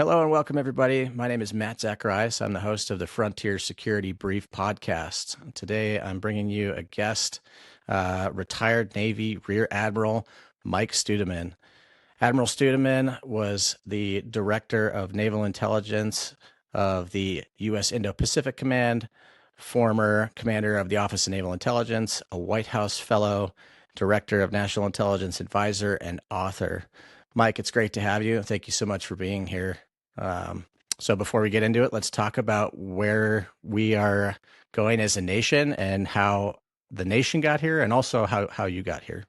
Hello and welcome, everybody. My name is Matt Zacharias. I'm the host of the Frontier Security Brief podcast. Today, I'm bringing you a guest, retired Navy Rear Admiral Mike Studeman. Admiral Studeman was the director of naval intelligence of the U.S. Indo-Pacific Command, former commander of the Office of Naval Intelligence, a White House fellow, director of National Intelligence Advisor, and author. Mike, it's great to have you. Thank you so much for being here. So before we get into it, let's talk about where we are going as a nation and how the nation got here, and also how you got here.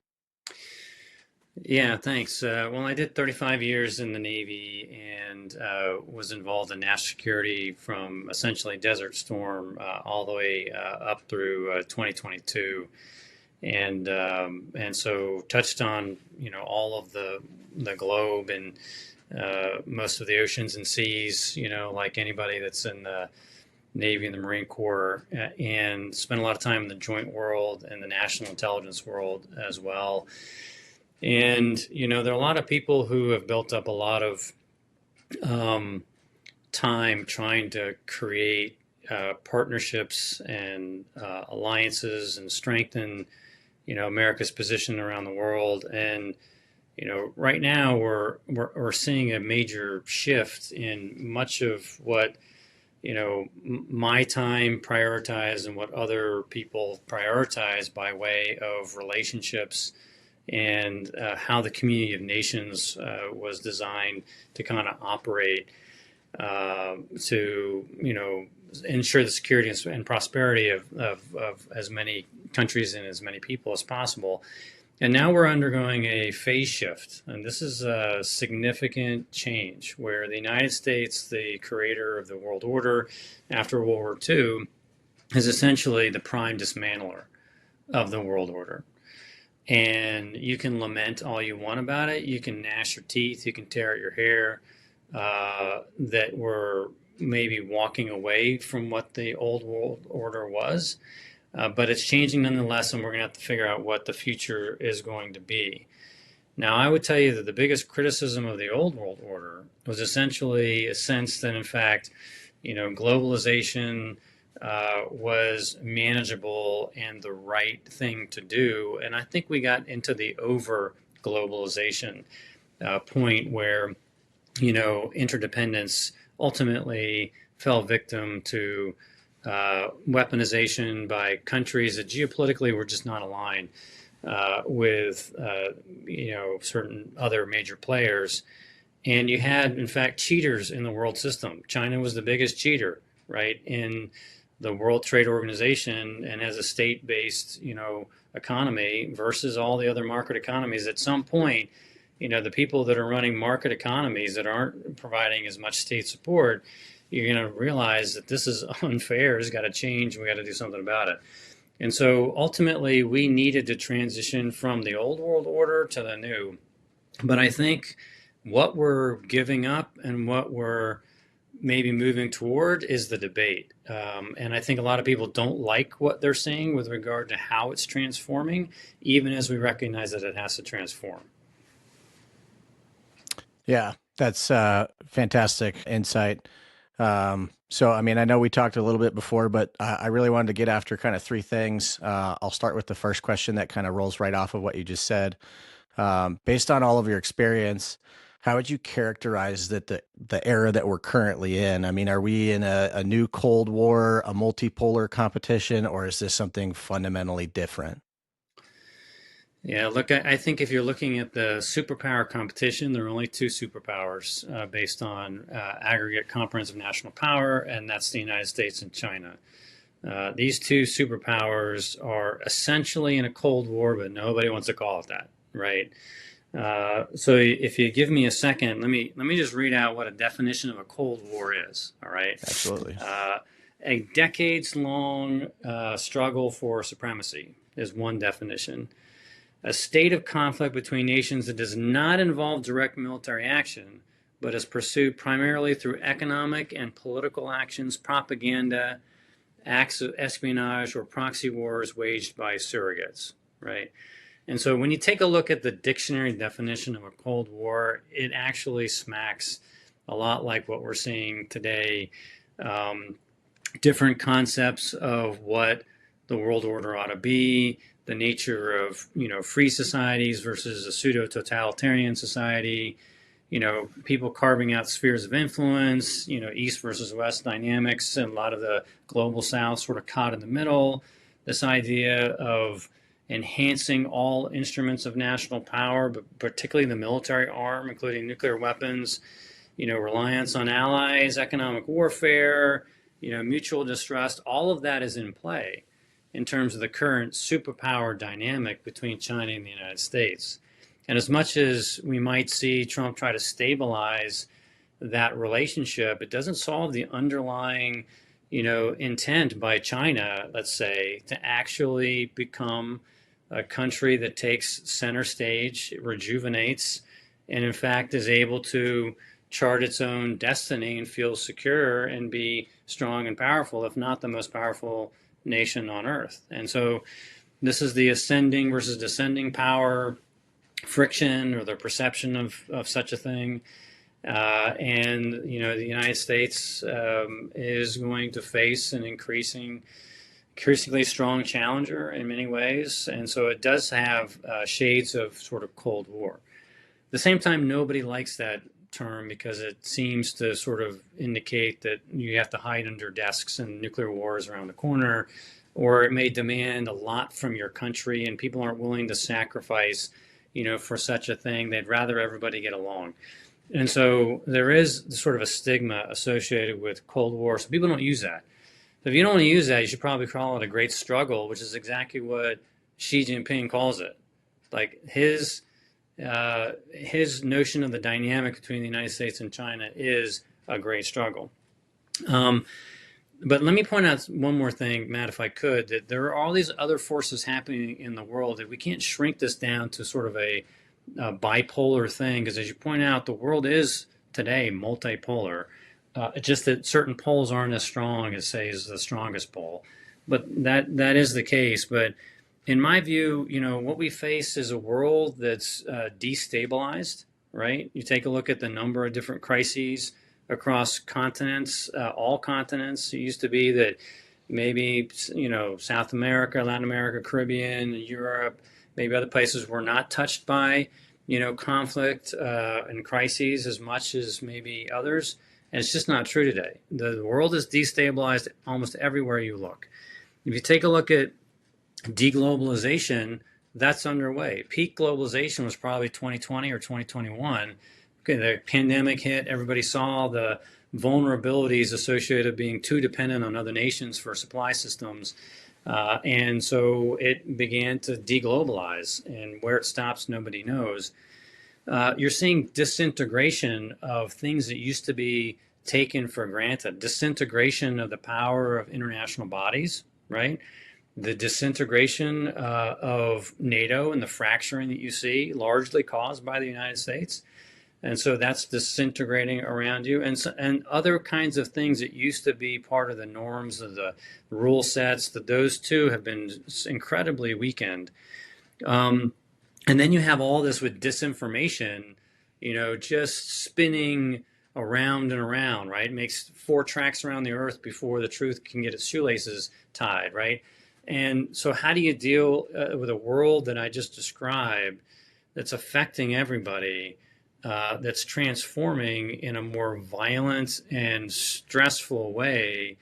Yeah, thanks. Well, I did 35 years in the Navy and was involved in national security from essentially Desert Storm all the way up through 2022, and so touched on all of the globe and most of the oceans and seas, like anybody that's in the Navy and the Marine Corps, and spent a lot of time in the joint world and the national intelligence world as well. And, there are a lot of people who have built up a lot of time trying to create partnerships and alliances and strengthen, America's position around the world. And, right now we're seeing a major shift in much of what, my time prioritized and what other people prioritize by way of relationships and how the community of nations was designed to kind of operate to ensure the security and prosperity of as many countries and as many people as possible. And now we're undergoing a phase shift, and this is a significant change where the United States, the creator of the world order after World War II, is essentially the prime dismantler of the world order. And you can lament all you want about it. You can gnash your teeth. You can tear at your hair that we're maybe walking away from what the old world order was. But it's changing nonetheless, and we're going to have to figure out what the future is going to be. Now, I would tell you that the biggest criticism of the old world order was essentially a sense that, in fact, globalization was manageable and the right thing to do. And I think we got into the over globalization point where, interdependence ultimately fell victim to weaponization by countries that geopolitically were just not aligned with, certain other major players. And you had, in fact, cheaters in the world system. China was the biggest cheater, right, in the World Trade Organization and has a state-based, economy versus all the other market economies. At some point, the people that are running market economies that aren't providing as much state support, you're going to realize that this is unfair. It's got to change. We got to do something about it. And so ultimately, we needed to transition from the old world order to the new. But I think what we're giving up and what we're maybe moving toward is the debate. And I think a lot of people don't like what they're seeing with regard to how it's transforming, even as we recognize that it has to transform. Yeah, that's fantastic insight. So, I mean, I know we talked a little bit before, but I really wanted to get after kind of three things. I'll start with the first question that kind of rolls right off of what you just said. Based on all of your experience, how would you characterize the era that we're currently in? I mean, are we in a new Cold War, a multipolar competition, or is this something fundamentally different? Yeah, look, I think if you're looking at the superpower competition, there are only two superpowers based on aggregate comprehensive national power, and that's the United States and China. These two superpowers are essentially in a Cold War, but nobody wants to call it that, right? So if you give me a second, let me just read out what a definition of a Cold War is. All right. Absolutely. A decades-long struggle for supremacy is one definition. A state of conflict between nations that does not involve direct military action, but is pursued primarily through economic and political actions, propaganda, acts of espionage, or proxy wars waged by surrogates, right? And so when you take a look at the dictionary definition of a Cold War, it actually smacks a lot like what we're seeing today. Um, Different concepts of what the world order ought to be, the nature of free societies versus a pseudo totalitarian society, people carving out spheres of influence, East versus West dynamics, and a lot of the global South sort of caught in the middle. This idea of enhancing all instruments of national power, but particularly the military arm, including nuclear weapons, reliance on allies, economic warfare, mutual distrust, all of that is in play in terms of the current superpower dynamic between China and the United States. And as much as we might see Trump try to stabilize that relationship, it doesn't solve the underlying, intent by China, let's say, to actually become a country that takes center stage, rejuvenates, and in fact is able to chart its own destiny and feel secure and be strong and powerful, if not the most powerful nation on earth. And so this is the ascending versus descending power friction, or the perception of such a thing. And the United States is going to face an increasingly strong challenger in many ways. And so it does have shades of sort of Cold War. At the same time, nobody likes that term because it seems to sort of indicate that you have to hide under desks and nuclear war is around the corner, or it may demand a lot from your country and people aren't willing to sacrifice, for such a thing. They'd rather everybody get along. And so there is sort of a stigma associated with Cold War. So people don't use that. So if you don't want to use that, you should probably call it a great struggle, which is exactly what Xi Jinping calls it. Like his notion of the dynamic between the United States and China is a great struggle. But let me point out one more thing, Matt, if I could, that there are all these other forces happening in the world that we can't shrink this down to sort of a bipolar thing, because as you point out, the world is today multipolar. It's just that certain poles aren't as strong as, say, is the strongest pole. But that is the case. But in my view, what we face is a world that's destabilized, right? You take a look at the number of different crises across continents, all continents. It used to be that maybe, South America, Latin America, Caribbean, Europe, maybe other places were not touched by, conflict and crises as much as maybe others. And it's just not true today. The world is destabilized almost everywhere you look. If you take a look at deglobalization, that's underway. Peak globalization was probably 2020 or 2021. Okay, the pandemic hit, everybody saw the vulnerabilities associated with being too dependent on other nations for supply systems. And so it began to deglobalize, and where it stops, nobody knows. You're seeing disintegration of things that used to be taken for granted, disintegration of the power of international bodies, right? The disintegration of NATO and the fracturing that you see, largely caused by the United States. And so that's disintegrating around you. And other kinds of things that used to be part of the norms of the rule sets, that those too have been incredibly weakened. And then you have all this with disinformation, just spinning around and around, right? It makes 4 tracks around the earth before the truth can get its shoelaces tied, right? And so how do you deal with a world that I just described that's affecting everybody, that's transforming in a more violent and stressful way,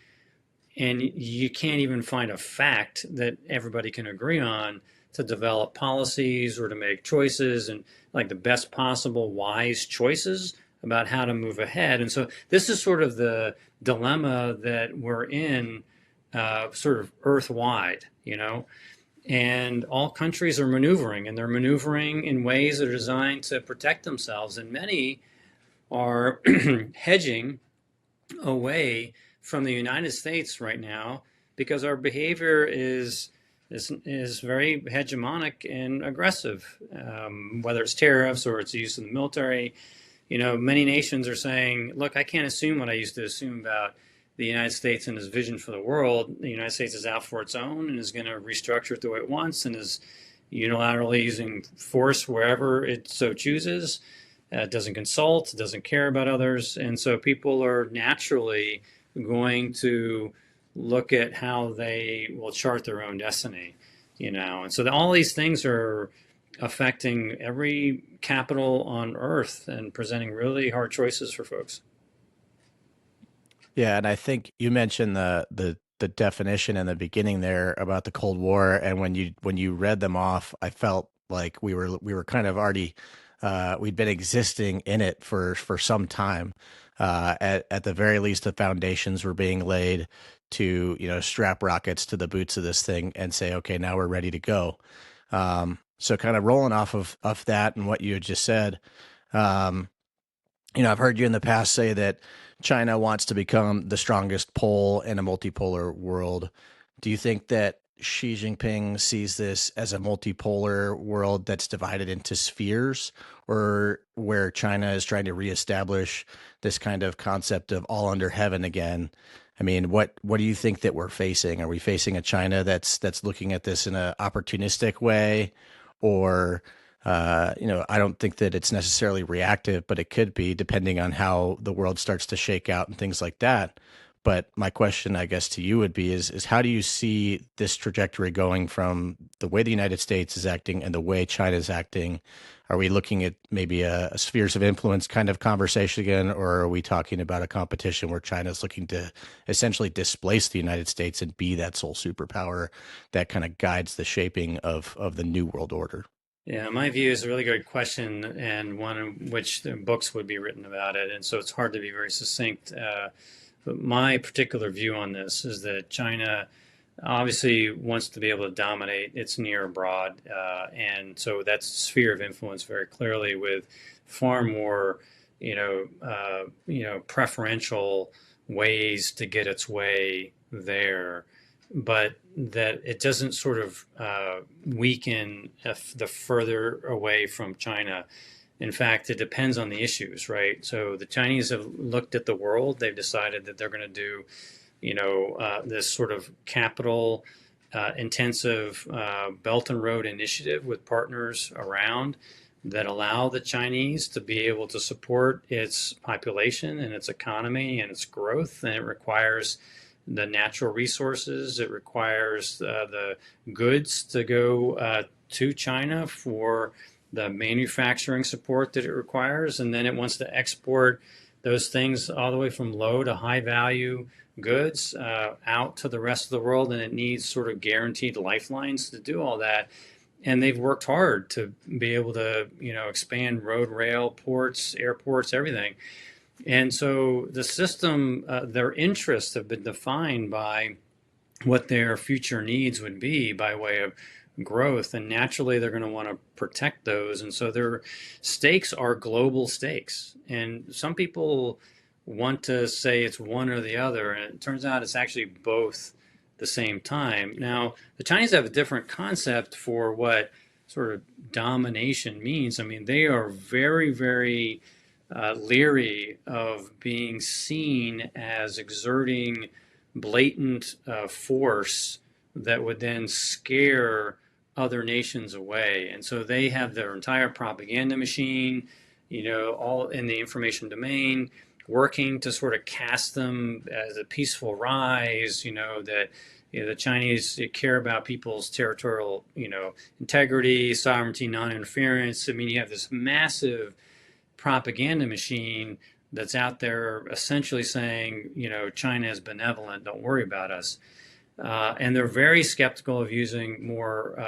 and you can't even find a fact that everybody can agree on to develop policies or to make choices and like the best possible wise choices about how to move ahead. And so this is sort of the dilemma that we're in, sort of earth-wide, and all countries are maneuvering, and they're maneuvering in ways that are designed to protect themselves. And many are hedging away from the United States right now because our behavior is very hegemonic and aggressive, whether it's tariffs or it's use in the military. Many nations are saying, look, I can't assume what I used to assume about the United States and his vision for the world. The United States is out for its own and is going to restructure it the way it wants and is unilaterally using force wherever it so chooses. doesn't consult, doesn't care about others. And so people are naturally going to look at how they will chart their own destiny, And so all these things are affecting every capital on earth and presenting really hard choices for folks. Yeah, and I think you mentioned the definition in the beginning there about the Cold War, and when you read them off, I felt like we were kind of already we'd been existing in it for some time. At the very least, the foundations were being laid to strap rockets to the boots of this thing and say, okay, now we're ready to go. So kind of rolling off of that and what you had just said. Um, I've heard you in the past say that China wants to become the strongest pole in a multipolar world. Do you think that Xi Jinping sees this as a multipolar world that's divided into spheres, or where China is trying to reestablish this kind of concept of all under heaven again? I mean, what do you think that we're facing? Are we facing a China that's looking at this in an opportunistic way, or I don't think that it's necessarily reactive, but it could be depending on how the world starts to shake out and things like that. But my question, I guess, to you would be is how do you see this trajectory going from the way the United States is acting and the way China is acting? Are we looking at maybe a spheres of influence kind of conversation again, or are we talking about a competition where China is looking to essentially displace the United States and be that sole superpower that kind of guides the shaping of the new world order? Yeah, my view is a really good question, and one in which the books would be written about it. And so it's hard to be very succinct. But my particular view on this is that China obviously wants to be able to dominate its near abroad. And so that's sphere of influence very clearly with far more, preferential ways to get its way there, but that it doesn't sort of weaken the further away from China. In fact, it depends on the issues, right? So the Chinese have looked at the world. They've decided that they're going to do, this sort of capital intensive Belt and Road initiative with partners around that allow the Chinese to be able to support its population and its economy and its growth. And it requires the natural resources. It requires the goods to go to China for the manufacturing support that it requires. And then it wants to export those things all the way from low to high value goods out to the rest of the world. And it needs sort of guaranteed lifelines to do all that. And they've worked hard to be able to, expand road, rail, ports, airports, everything. And so the system, their interests have been defined by what their future needs would be by way of growth. And naturally, they're going to want to protect those. And so their stakes are global stakes. And some people want to say it's one or the other. And it turns out it's actually both the same time. Now, the Chinese have a different concept for what sort of domination means. I mean, they are very, very leery of being seen as exerting blatant force that would then scare other nations away. And so they have their entire propaganda machine, all in the information domain, working to sort of cast them as a peaceful rise, that the Chinese care about people's territorial, integrity, sovereignty, non-interference. I mean, you have this massive propaganda machine that's out there essentially saying, China is benevolent, don't worry about us. And they're very skeptical of using more,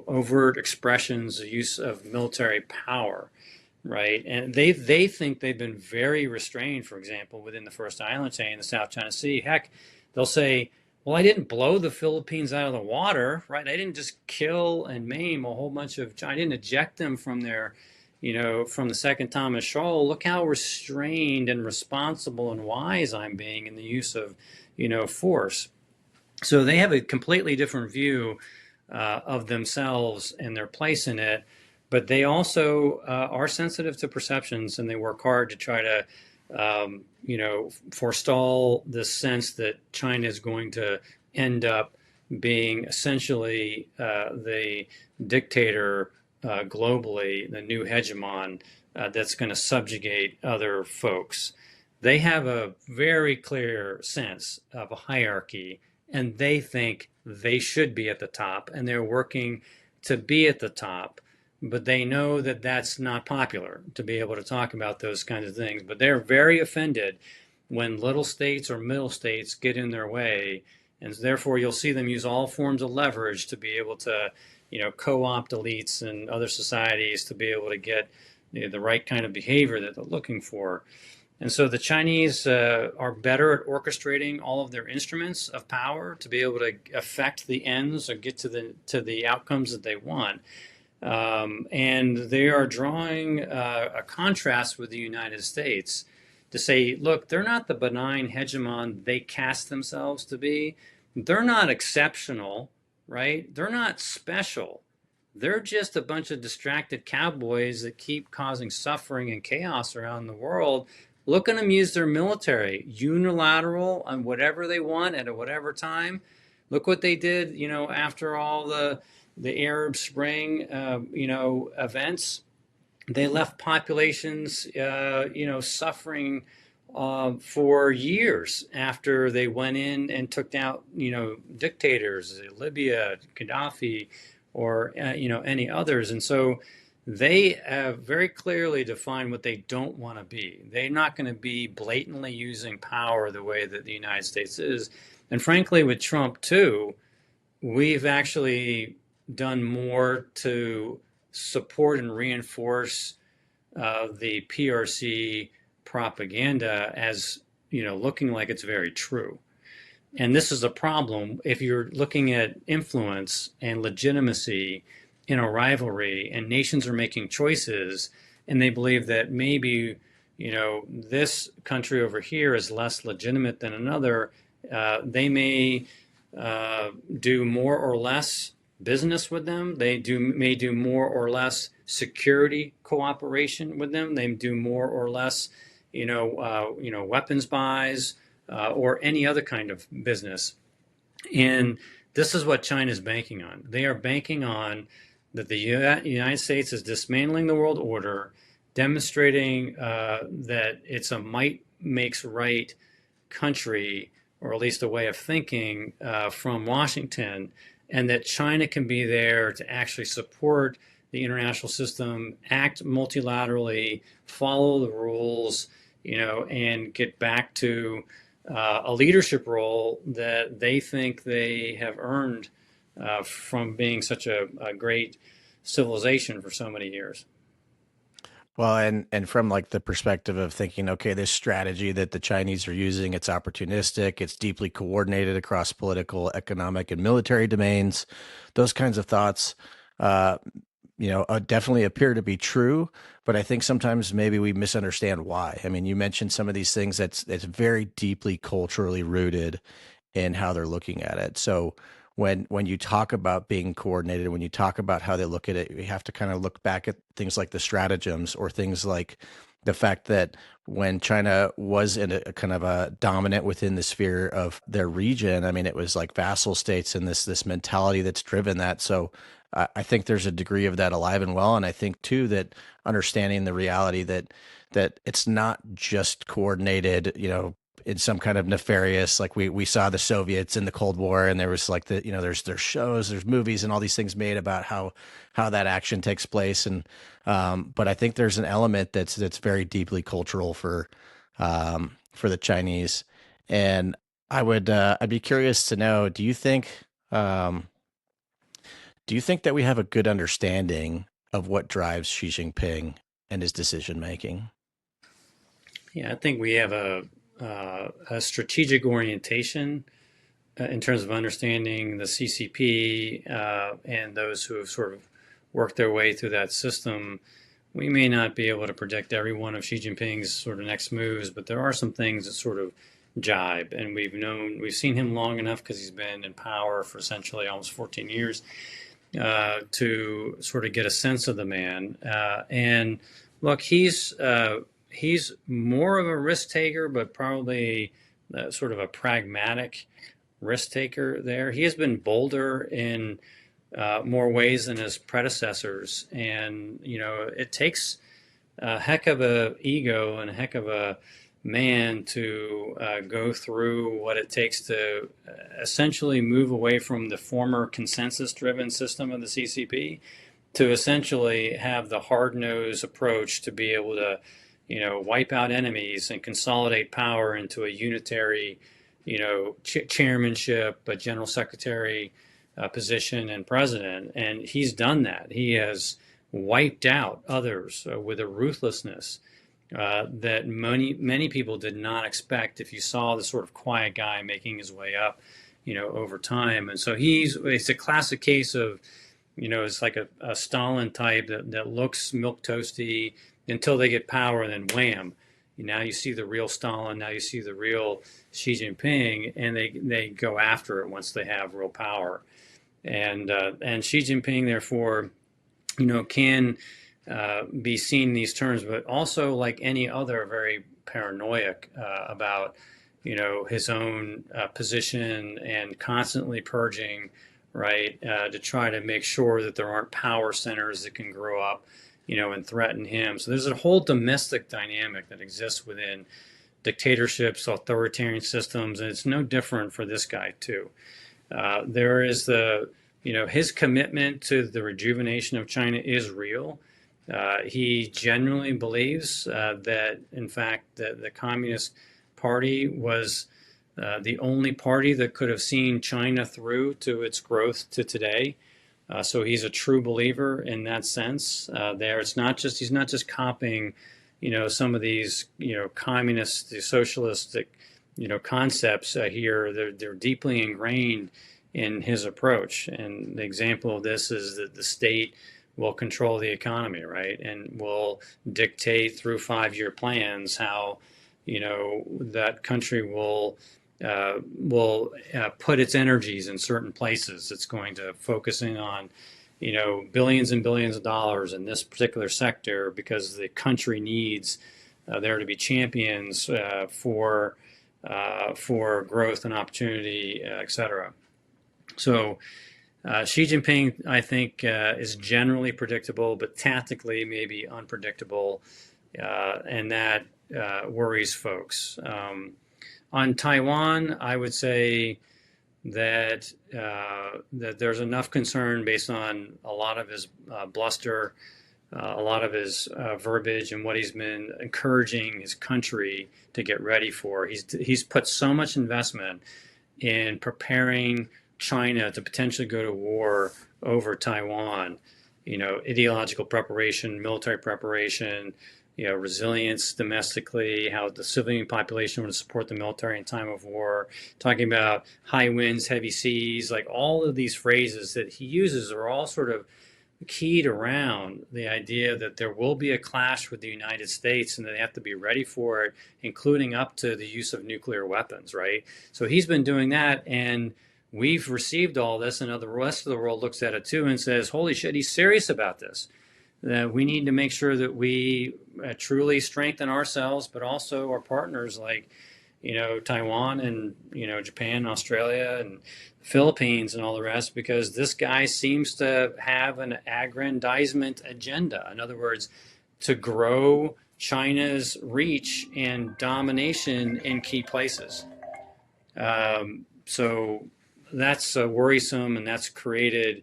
overt expressions, the use of military power, right? And they think they've been very restrained, for example, within the first island chain in the South China Sea. Heck, they'll say, well, I didn't blow the Philippines out of the water, right? I didn't just kill and maim a whole bunch of China. I didn't eject them from their, from the Second Thomas Shoal. Look how restrained and responsible and wise I'm being in the use of, force. So they have a completely different view of themselves and their place in it, but they also are sensitive to perceptions, and they work hard to try to forestall the sense that China is going to end up being essentially the dictator globally, the new hegemon that's going to subjugate other folks. They have a very clear sense of a hierarchy, and they think they should be at the top, and they're working to be at the top. But they know that that's not popular to be able to talk about those kinds of things. But they're very offended when little states or middle states get in their way, and therefore you'll see them use all forms of leverage to be able to, co-opt elites and other societies to be able to get the right kind of behavior that they're looking for. And so the Chinese are better at orchestrating all of their instruments of power to be able to affect the ends or get to the outcomes that they want. And they are drawing a contrast with the United States to say, look, they're not the benign hegemon they cast themselves to be. They're not exceptional, right? They're not special. They're just a bunch of distracted cowboys that keep causing suffering and chaos around the world. Look at them use their military, unilateral on whatever they want at whatever time. Look what they did, after all the Arab Spring, events. They left populations, suffering for years after they went in and took out, dictators, Libya, Gaddafi, or any others. And so they have very clearly defined what they don't want to be. They're not going to be blatantly using power the way that the United States is. And frankly, with Trump too, we've actually done more to support and reinforce the PRC propaganda as looking like it's very true. And this is a problem if you're looking at influence and legitimacy in a rivalry, and nations are making choices, and they believe that maybe this country over here is less legitimate than another. They may do more or less business with them. They may do more or less security cooperation with them. They do more or less, weapons buys or any other kind of business. And this is what China is banking on. They are banking on that the United States is dismantling the world order, demonstrating that it's a might makes right country, or at least a way of thinking from Washington, and that China can be there to actually support the international system, act multilaterally, follow the rules, and get back to a leadership role that they think they have earned from being such a great civilization for so many years. Well, and from like the perspective of thinking, okay, this strategy that the Chinese are using, it's opportunistic, it's deeply coordinated across political, economic, and military domains. Those kinds of thoughts, definitely appear to be true. But I think sometimes maybe we misunderstand why. I mean, you mentioned some of these things that's very deeply culturally rooted in how they're looking at it. So when you talk about being coordinated, when you talk about how they look at it, you have to kind of look back at things like the stratagems, or things like the fact that when China was in a kind of a dominant within the sphere of their region, I mean, it was like vassal states and this mentality that's driven that. So I think there's a degree of that alive and well. And I think too that understanding the reality that it's not just coordinated, in some kind of nefarious, like we saw the Soviets in the Cold War, and there was like there's shows, there's movies, and all these things made about how that action takes place, and but I think there's an element that's very deeply cultural for the Chinese, and I'd be curious to know, do you think that we have a good understanding of what drives Xi Jinping and his decision making? Yeah, I think we have a strategic orientation in terms of understanding the CCP and those who have sort of worked their way through that system. We may not be able to predict every one of Xi Jinping's sort of next moves, but there are some things that sort of jibe, and we've seen him long enough because he's been in power for essentially almost 14 years to sort of get a sense of the man. And look, he's more of a risk taker, but probably sort of a pragmatic risk taker there. He has been bolder in more ways than his predecessors. And, it takes a heck of a ego and a heck of a man to go through what it takes to essentially move away from the former consensus-driven system of the CCP to essentially have the hard-nosed approach to be able to, wipe out enemies and consolidate power into a unitary, chairmanship, a general secretary position, and president. And he's done that. He has wiped out others with a ruthlessness that many people did not expect. If you saw the sort of quiet guy making his way up, over time. And so it's a classic case of, it's like a Stalin type that looks milk toasty until they get power, and then wham, now you see the real Stalin. Now you see the real Xi Jinping, and they go after it once they have real power. And Xi Jinping, therefore, can be seen in these terms, but also like any other, very paranoid about, his own position, and constantly purging, right, to try to make sure that there aren't power centers that can grow up, and threaten him. So there's a whole domestic dynamic that exists within dictatorships, authoritarian systems, and it's no different for this guy too. There is his commitment to the rejuvenation of China is real. He genuinely believes that, in fact, the Communist Party was the only party that could have seen China through to its growth to today. So he's a true believer in that sense. He's not just copying, some of these, communist, the socialistic, concepts here. They're deeply ingrained in his approach. And the example of this is that the state will control the economy, right, and will dictate through 5-year plans how, that country will put its energies in certain places. It's going to focusing on, billions and billions of dollars in this particular sector because the country needs there to be champions for growth and opportunity, et cetera. So Xi Jinping, I think, is generally predictable, but tactically maybe unpredictable, and that worries folks. On Taiwan, I would say that that there's enough concern based on a lot of his bluster, a lot of his verbiage, and what he's been encouraging his country to get ready for. He's put so much investment in preparing China to potentially go to war over Taiwan, ideological preparation, military preparation, resilience domestically, how the civilian population would support the military in time of war, talking about high winds, heavy seas, like all of these phrases that he uses are all sort of keyed around the idea that there will be a clash with the United States and that they have to be ready for it, including up to the use of nuclear weapons, right? So he's been doing that, and we've received all this, and the rest of the world looks at it too and says, holy shit, he's serious about this. That we need to make sure that we truly strengthen ourselves, but also our partners like, Taiwan and, Japan, Australia, and the Philippines and all the rest, because this guy seems to have an aggrandizement agenda. In other words, to grow China's reach and domination in key places. So that's worrisome, and that's created,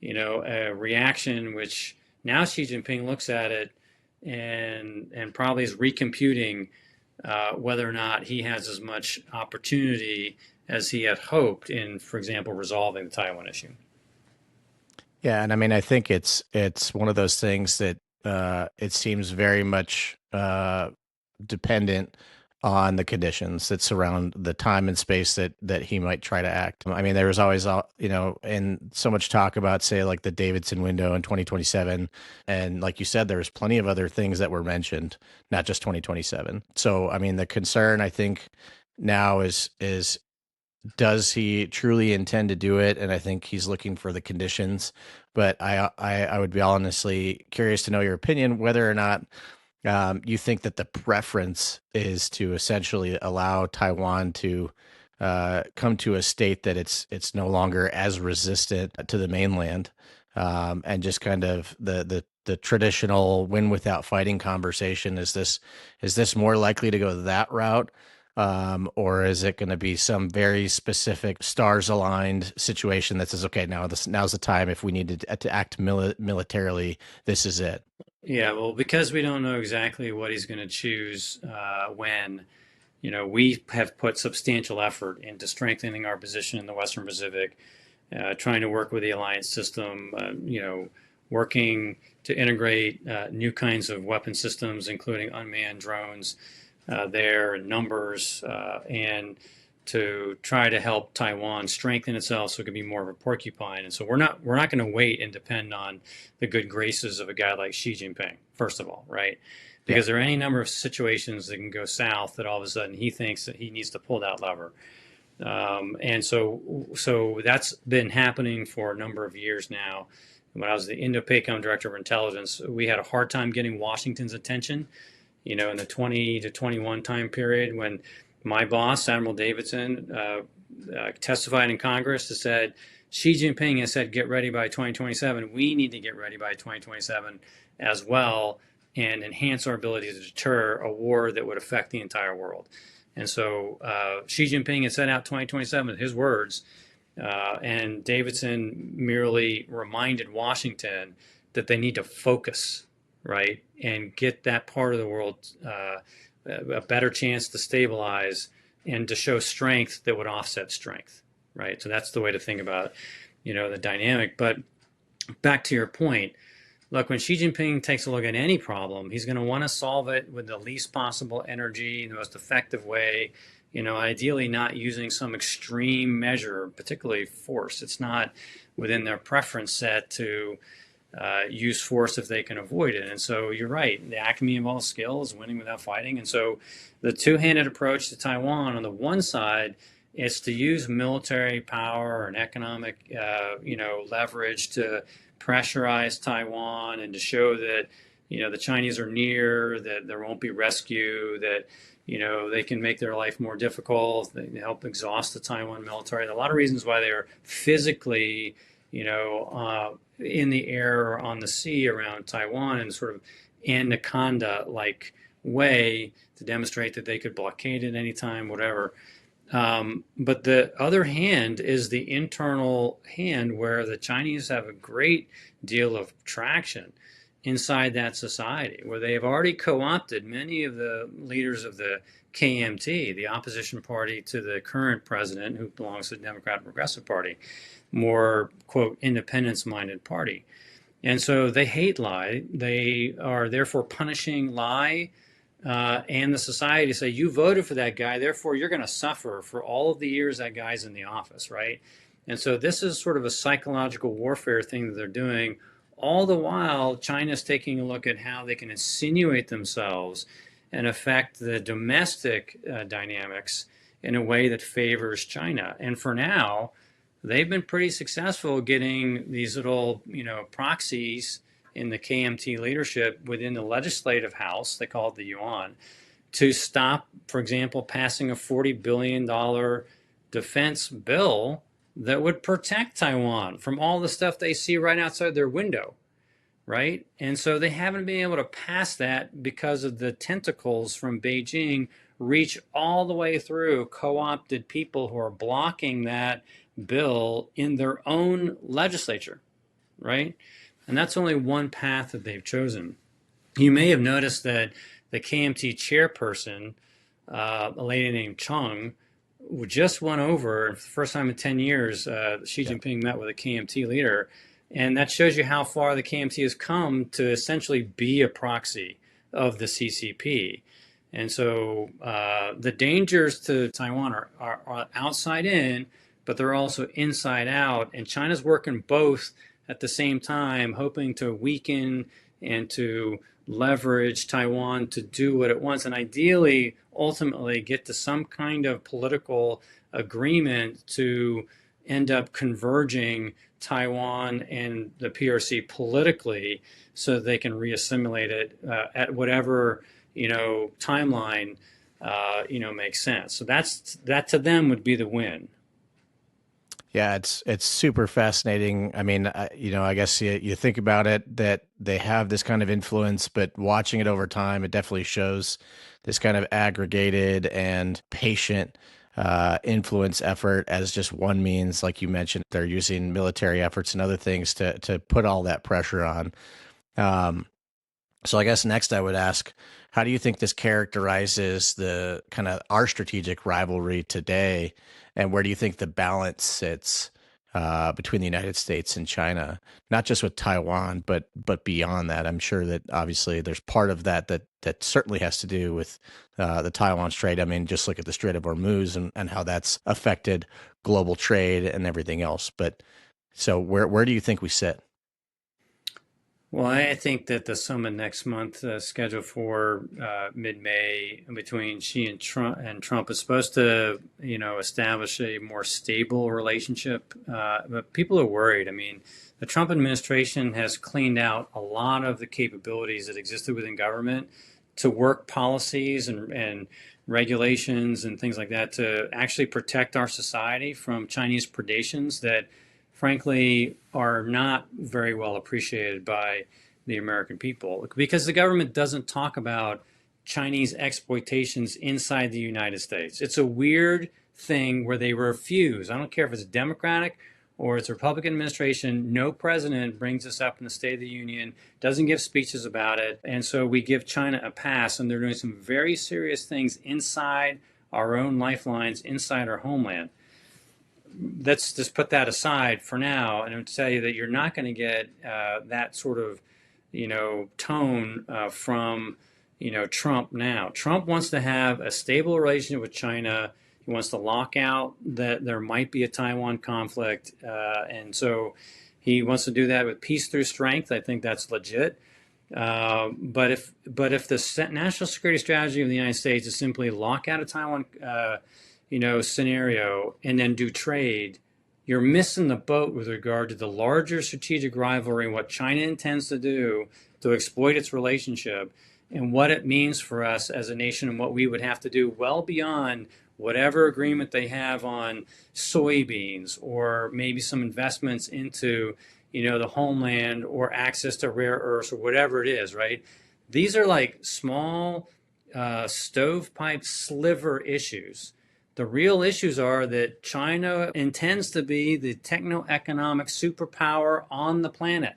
a reaction which now Xi Jinping looks at it and probably is recomputing whether or not he has as much opportunity as he had hoped in, for example, resolving the Taiwan issue. Yeah, and I mean, I think it's one of those things that it seems very much dependent on the conditions that surround the time and space that he might try to act. I mean, there was always, and so much talk about, say, like the Davidson window in 2027. And like you said, there's plenty of other things that were mentioned, not just 2027. So, I mean, the concern, I think, now is does he truly intend to do it? And I think he's looking for the conditions. But I would be honestly curious to know your opinion, whether or not you think that the preference is to essentially allow Taiwan to come to a state that it's no longer as resistant to the mainland, and just kind of the traditional win without fighting conversation. Is this more likely to go that route? Or is it going to be some very specific stars aligned situation that says, okay, now's the time. If we need to act militarily, this is it. Yeah, well, because we don't know exactly what he's going to choose when, we have put substantial effort into strengthening our position in the Western Pacific, trying to work with the alliance system, working to integrate new kinds of weapon systems, including unmanned drones there in numbers, and to try to help Taiwan strengthen itself so it can be more of a porcupine. And so we're not going to wait and depend on the good graces of a guy like Xi Jinping, first of all, right? Yeah. Because there are any number of situations that can go south that all of a sudden he thinks that he needs to pull that lever. And so that's been happening for a number of years now. When I was the Indo-PACOM director of intelligence, we had a hard time getting Washington's attention, in the 20 to 21 time period when my boss, Admiral Davidson, testified in Congress and said, Xi Jinping has said, get ready by 2027. We need to get ready by 2027 as well and enhance our ability to deter a war that would affect the entire world. And so Xi Jinping had set out 2027, his words, and Davidson merely reminded Washington that they need to focus, right, and get that part of the world a better chance to stabilize and to show strength that would offset strength, right? So that's the way to think about, the dynamic. But back to your point, look, when Xi Jinping takes a look at any problem, he's going to want to solve it with the least possible energy in the most effective way, ideally not using some extreme measure, particularly force. It's not within their preference set to use force if they can avoid it. And so you're right, the acme of all skill is winning without fighting. And so the two-handed approach to Taiwan, on the one side, is to use military power and economic leverage to pressurize Taiwan and to show that the Chinese are near, that there won't be rescue, that they can make their life more difficult, they help exhaust the Taiwan military. There are a lot of reasons why they are physically in the air or on the sea around Taiwan in sort of anaconda-like way to demonstrate that they could blockade at any time, whatever. But the other hand is the internal hand where the Chinese have a great deal of traction inside that society, where they have already co-opted many of the leaders of the KMT, the opposition party to the current president, who belongs to the Democratic Progressive Party, more, quote, independence-minded party. And so they hate lie. They are therefore punishing lie and the society say, you voted for that guy, therefore you're going to suffer for all of the years that guy's in the office, right? And so this is sort of a psychological warfare thing that they're doing. All the while, China's taking a look at how they can insinuate themselves and affect the domestic dynamics in a way that favors China. And for now, they've been pretty successful getting these little, proxies in the KMT leadership within the legislative house, they call it the Yuan, to stop, for example, passing a $40 billion defense bill that would protect Taiwan from all the stuff they see right outside their window, right? And so they haven't been able to pass that because of the tentacles from Beijing reach all the way through co-opted people who are blocking that bill in their own legislature, right? And that's only one path that they've chosen. You may have noticed that the KMT chairperson, a lady named Chung, just went over, for the first time in 10 years, Xi Jinping met with a KMT leader. And that shows you how far the KMT has come to essentially be a proxy of the CCP. And so the dangers to Taiwan are outside in, but they're also inside out. And China's working both at the same time, hoping to weaken and to leverage Taiwan to do what it wants, and ideally, ultimately, get to some kind of political agreement to end up converging Taiwan and the PRC politically so they can reassimilate it at whatever timeline makes sense. So that to them would be the win. Yeah, it's super fascinating. I mean, I guess you think about it that they have this kind of influence, but watching it over time, it definitely shows this kind of aggregated and patient influence effort as just one means. Like you mentioned, they're using military efforts and other things to put all that pressure on. Um, so I guess next I would ask, how do you think this characterizes the kind of our strategic rivalry today, and where do you think the balance sits between the United States and China? Not just with Taiwan, but beyond that. I'm sure that obviously there's part of that certainly has to do with the Taiwan Strait. I mean, just look at the Strait of Hormuz and how that's affected global trade and everything else. But so where do you think we sit? Well, I think that the summit next month, scheduled for mid-May, between Xi and Trump, is supposed to, establish a more stable relationship. But people are worried. I mean, the Trump administration has cleaned out a lot of the capabilities that existed within government to work policies and regulations and things like that to actually protect our society from Chinese predations that frankly are not very well appreciated by the American people because the government doesn't talk about Chinese exploitations inside the United States. It's a weird thing where they refuse. I don't care if it's Democratic or it's a Republican administration. No president brings this up in the State of the Union, doesn't give speeches about it. And so we give China a pass, and they're doing some very serious things inside our own lifelines, inside our homeland. Let's just put that aside for now and tell you that you're not going to get that sort of, tone from, Trump now. Trump wants to have a stable relationship with China. He wants to lock out that there might be a Taiwan conflict. And so he wants to do that with peace through strength. I think that's legit. But if the national security strategy of the United States is simply lock out a Taiwan scenario and then do trade, you're missing the boat with regard to the larger strategic rivalry and what China intends to do to exploit its relationship and what it means for us as a nation and what we would have to do well beyond whatever agreement they have on soybeans or maybe some investments into, the homeland or access to rare earths or whatever it is, right? These are like small stovepipe sliver issues. The real issues are that China intends to be the techno-economic superpower on the planet.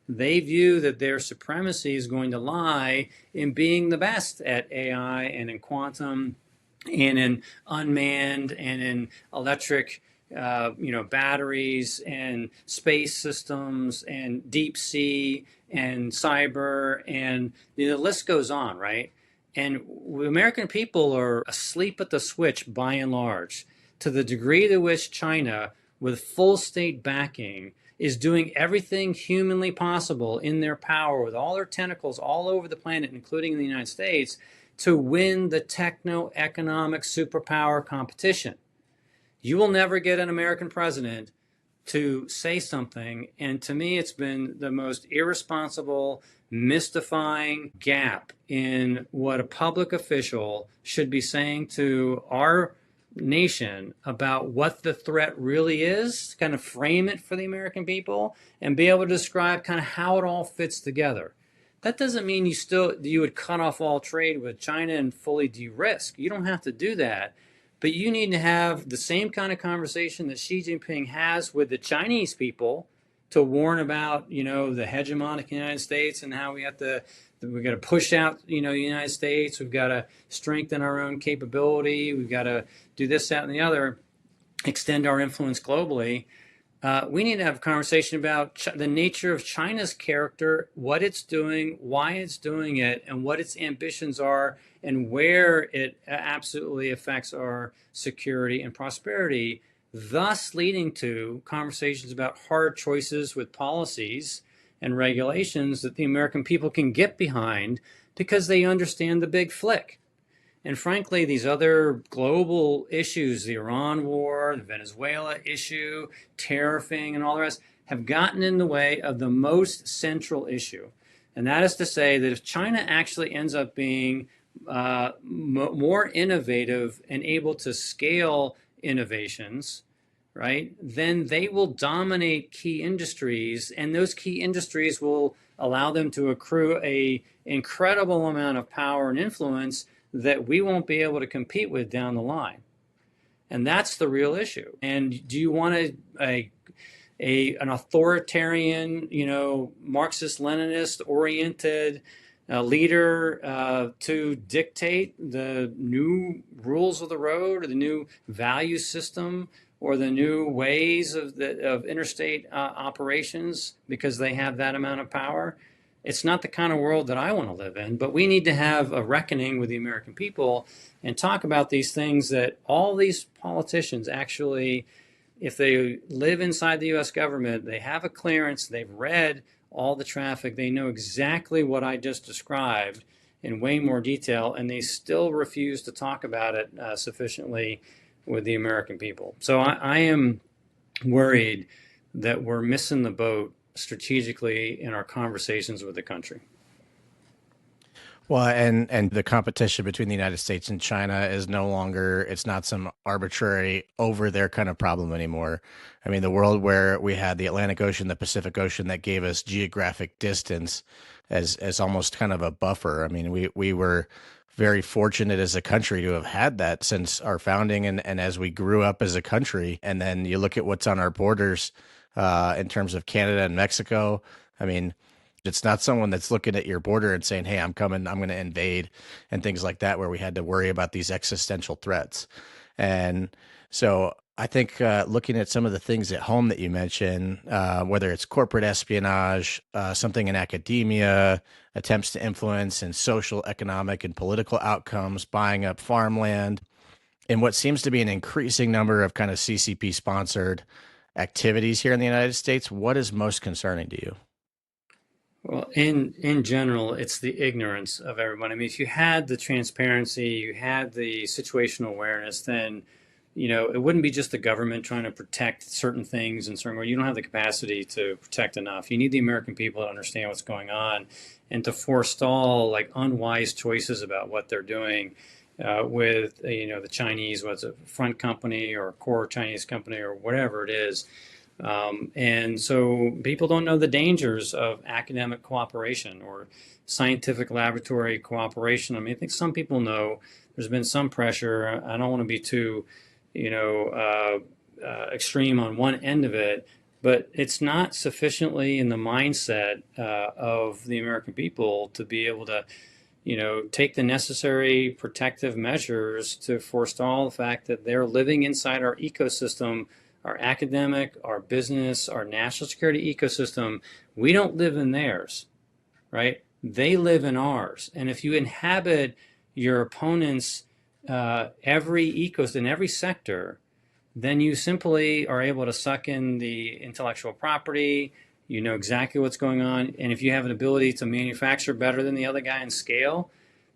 They view that their supremacy is going to lie in being the best at AI and in quantum and in unmanned and in electric, batteries and space systems and deep sea and cyber and the list goes on, right? And American people are asleep at the switch by and large, to the degree to which China, with full state backing, is doing everything humanly possible in their power with all their tentacles all over the planet, including in the United States, to win the techno-economic superpower competition. You will never get an American president to say something, and to me it's been the most irresponsible, mystifying gap in what a public official should be saying to our nation about what the threat really is, kind of frame it for the American people and be able to describe kind of how it all fits together. That doesn't mean you would cut off all trade with China and fully de-risk. You don't have to do that. But you need to have the same kind of conversation that Xi Jinping has with the Chinese people to warn about, the hegemonic United States and how we got to push out, the United States. We've got to strengthen our own capability. We've got to do this, that, and the other, extend our influence globally. We need to have a conversation about the nature of China's character, what it's doing, why it's doing it, and what its ambitions are, and where it absolutely affects our security and prosperity, thus leading to conversations about hard choices with policies and regulations that the American people can get behind because they understand the big flick. And frankly, these other global issues, the Iran war, the Venezuela issue, tariffing, and all the rest, have gotten in the way of the most central issue. And that is to say that if China actually ends up being more innovative and able to scale innovations, right, then they will dominate key industries, and those key industries will allow them to accrue a incredible amount of power and influence that we won't be able to compete with down the line. And that's the real issue. And do you want an authoritarian, Marxist-Leninist oriented leader to dictate the new rules of the road, or the new value system, or the new ways of interstate operations because they have that amount of power? It's not the kind of world that I want to live in, but we need to have a reckoning with the American people and talk about these things that all these politicians actually, if they live inside the US government, they have a clearance, they've read all the traffic, they know exactly what I just described in way more detail, and they still refuse to talk about it sufficiently with the American people. So I am worried that we're missing the boat strategically in our conversations with the country. Well, and the competition between the United States and China is no longer, it's not some arbitrary over there kind of problem anymore. I mean, the world where we had the Atlantic Ocean, the Pacific Ocean that gave us geographic distance as almost kind of a buffer. I mean, we were very fortunate as a country to have had that since our founding and as we grew up as a country. And then you look at what's on our borders in terms of Canada and Mexico. I mean, it's not someone that's looking at your border and saying, hey, I'm coming, I'm going to invade and things like that, where we had to worry about these existential threats. And so I think looking at some of the things at home that you mentioned, whether it's corporate espionage, something in academia, attempts to influence in social, economic, and political outcomes, buying up farmland, and what seems to be an increasing number of kind of CCP sponsored activities here in the United States, what is most concerning to you? Well, in general, it's the ignorance of everyone. I mean, if you had the transparency, you had the situational awareness, then it wouldn't be just the government trying to protect certain things and certain where you don't have the capacity to protect enough. You need the American people to understand what's going on and to forestall like unwise choices about what they're doing with the Chinese, what's a front company or a core Chinese company or whatever it is. And so people don't know the dangers of academic cooperation or scientific laboratory cooperation. I mean, I think some people know. There's been some pressure. I don't want to be too, extreme on one end of it, but it's not sufficiently in the mindset of the American people to be able to, take the necessary protective measures to forestall the fact that they're living inside our ecosystem, our academic, our business, our national security ecosystem. We don't live in theirs, right? They live in ours. And if you inhabit your opponent's every ecosystem, in every sector, then you simply are able to suck in the intellectual property. You know exactly what's going on. And if you have an ability to manufacture better than the other guy and scale,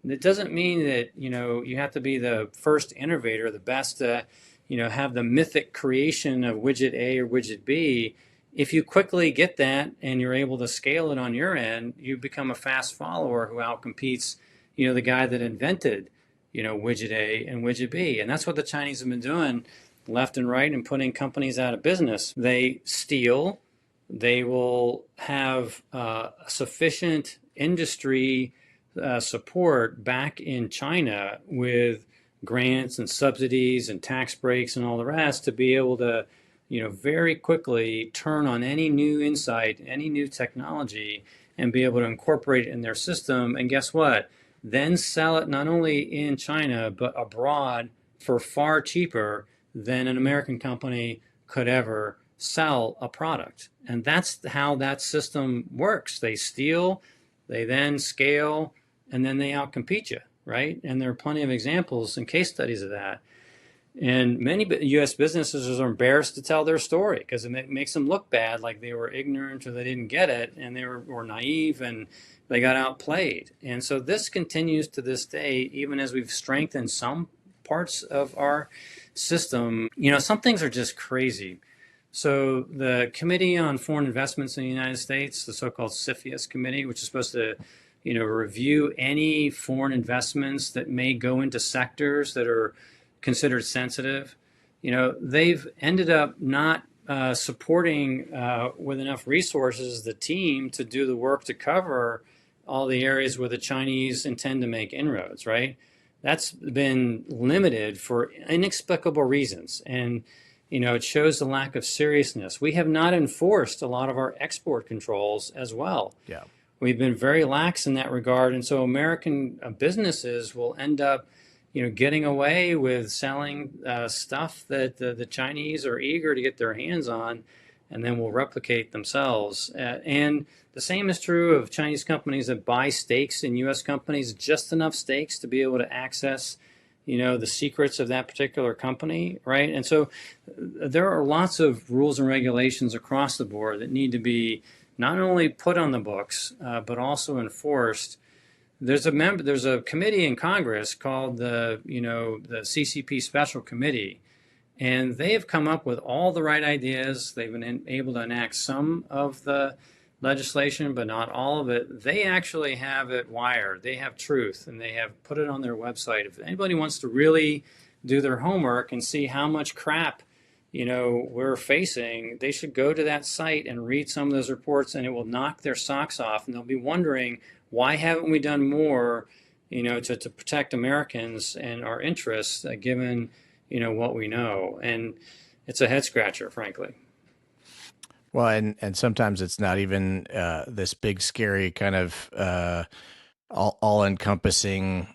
it doesn't mean that, you have to be the first innovator, the best to, have the mythic creation of widget A or widget B. If you quickly get that and you're able to scale it on your end, you become a fast follower who outcompetes, the guy that invented, widget A and widget B. And that's what the Chinese have been doing left and right and putting companies out of business. They steal. They will have sufficient industry support back in China with grants and subsidies and tax breaks and all the rest to be able to, very quickly turn on any new insight, any new technology, and be able to incorporate it in their system. And guess what? Then sell it not only in China, but abroad for far cheaper than an American company could ever sell a product. And that's how that system works. They steal, they then scale, and then they outcompete you, right? And there are plenty of examples and case studies of that. And many U.S. businesses are embarrassed to tell their story because it makes them look bad, like they were ignorant or they didn't get it, and they were naive and they got outplayed. And so this continues to this day, even as we've strengthened some parts of our system. Some things are just crazy. So the Committee on Foreign Investments in the United States, the so-called CFIUS committee, which is supposed to review any foreign investments that may go into sectors that are considered sensitive. They've ended up not supporting with enough resources the team to do the work to cover all the areas where the Chinese intend to make inroads, right? That's been limited for inexplicable reasons. And, it shows the lack of seriousness. We have not enforced a lot of our export controls as well. Yeah. We've been very lax in that regard. And so American businesses will end up, getting away with selling stuff that the Chinese are eager to get their hands on and then will replicate themselves. And the same is true of Chinese companies that buy stakes in U.S. companies, just enough stakes to be able to access, the secrets of that particular company, right? And so there are lots of rules and regulations across the board that need to be not only put on the books, but also enforced. There's a committee in Congress called the CCP Special Committee, and they have come up with all the right ideas. They've been able to enact some of the legislation, but not all of it. They actually have it wired. They have truth, and they have put it on their website. If anybody wants to really do their homework and see how much crap we're facing, they should go to that site and read some of those reports, and it will knock their socks off, and they'll be wondering, why haven't we done more, to protect Americans and our interests, given, what we know? And it's a head scratcher, frankly. Well, and sometimes it's not even this big, scary kind of all encompassing,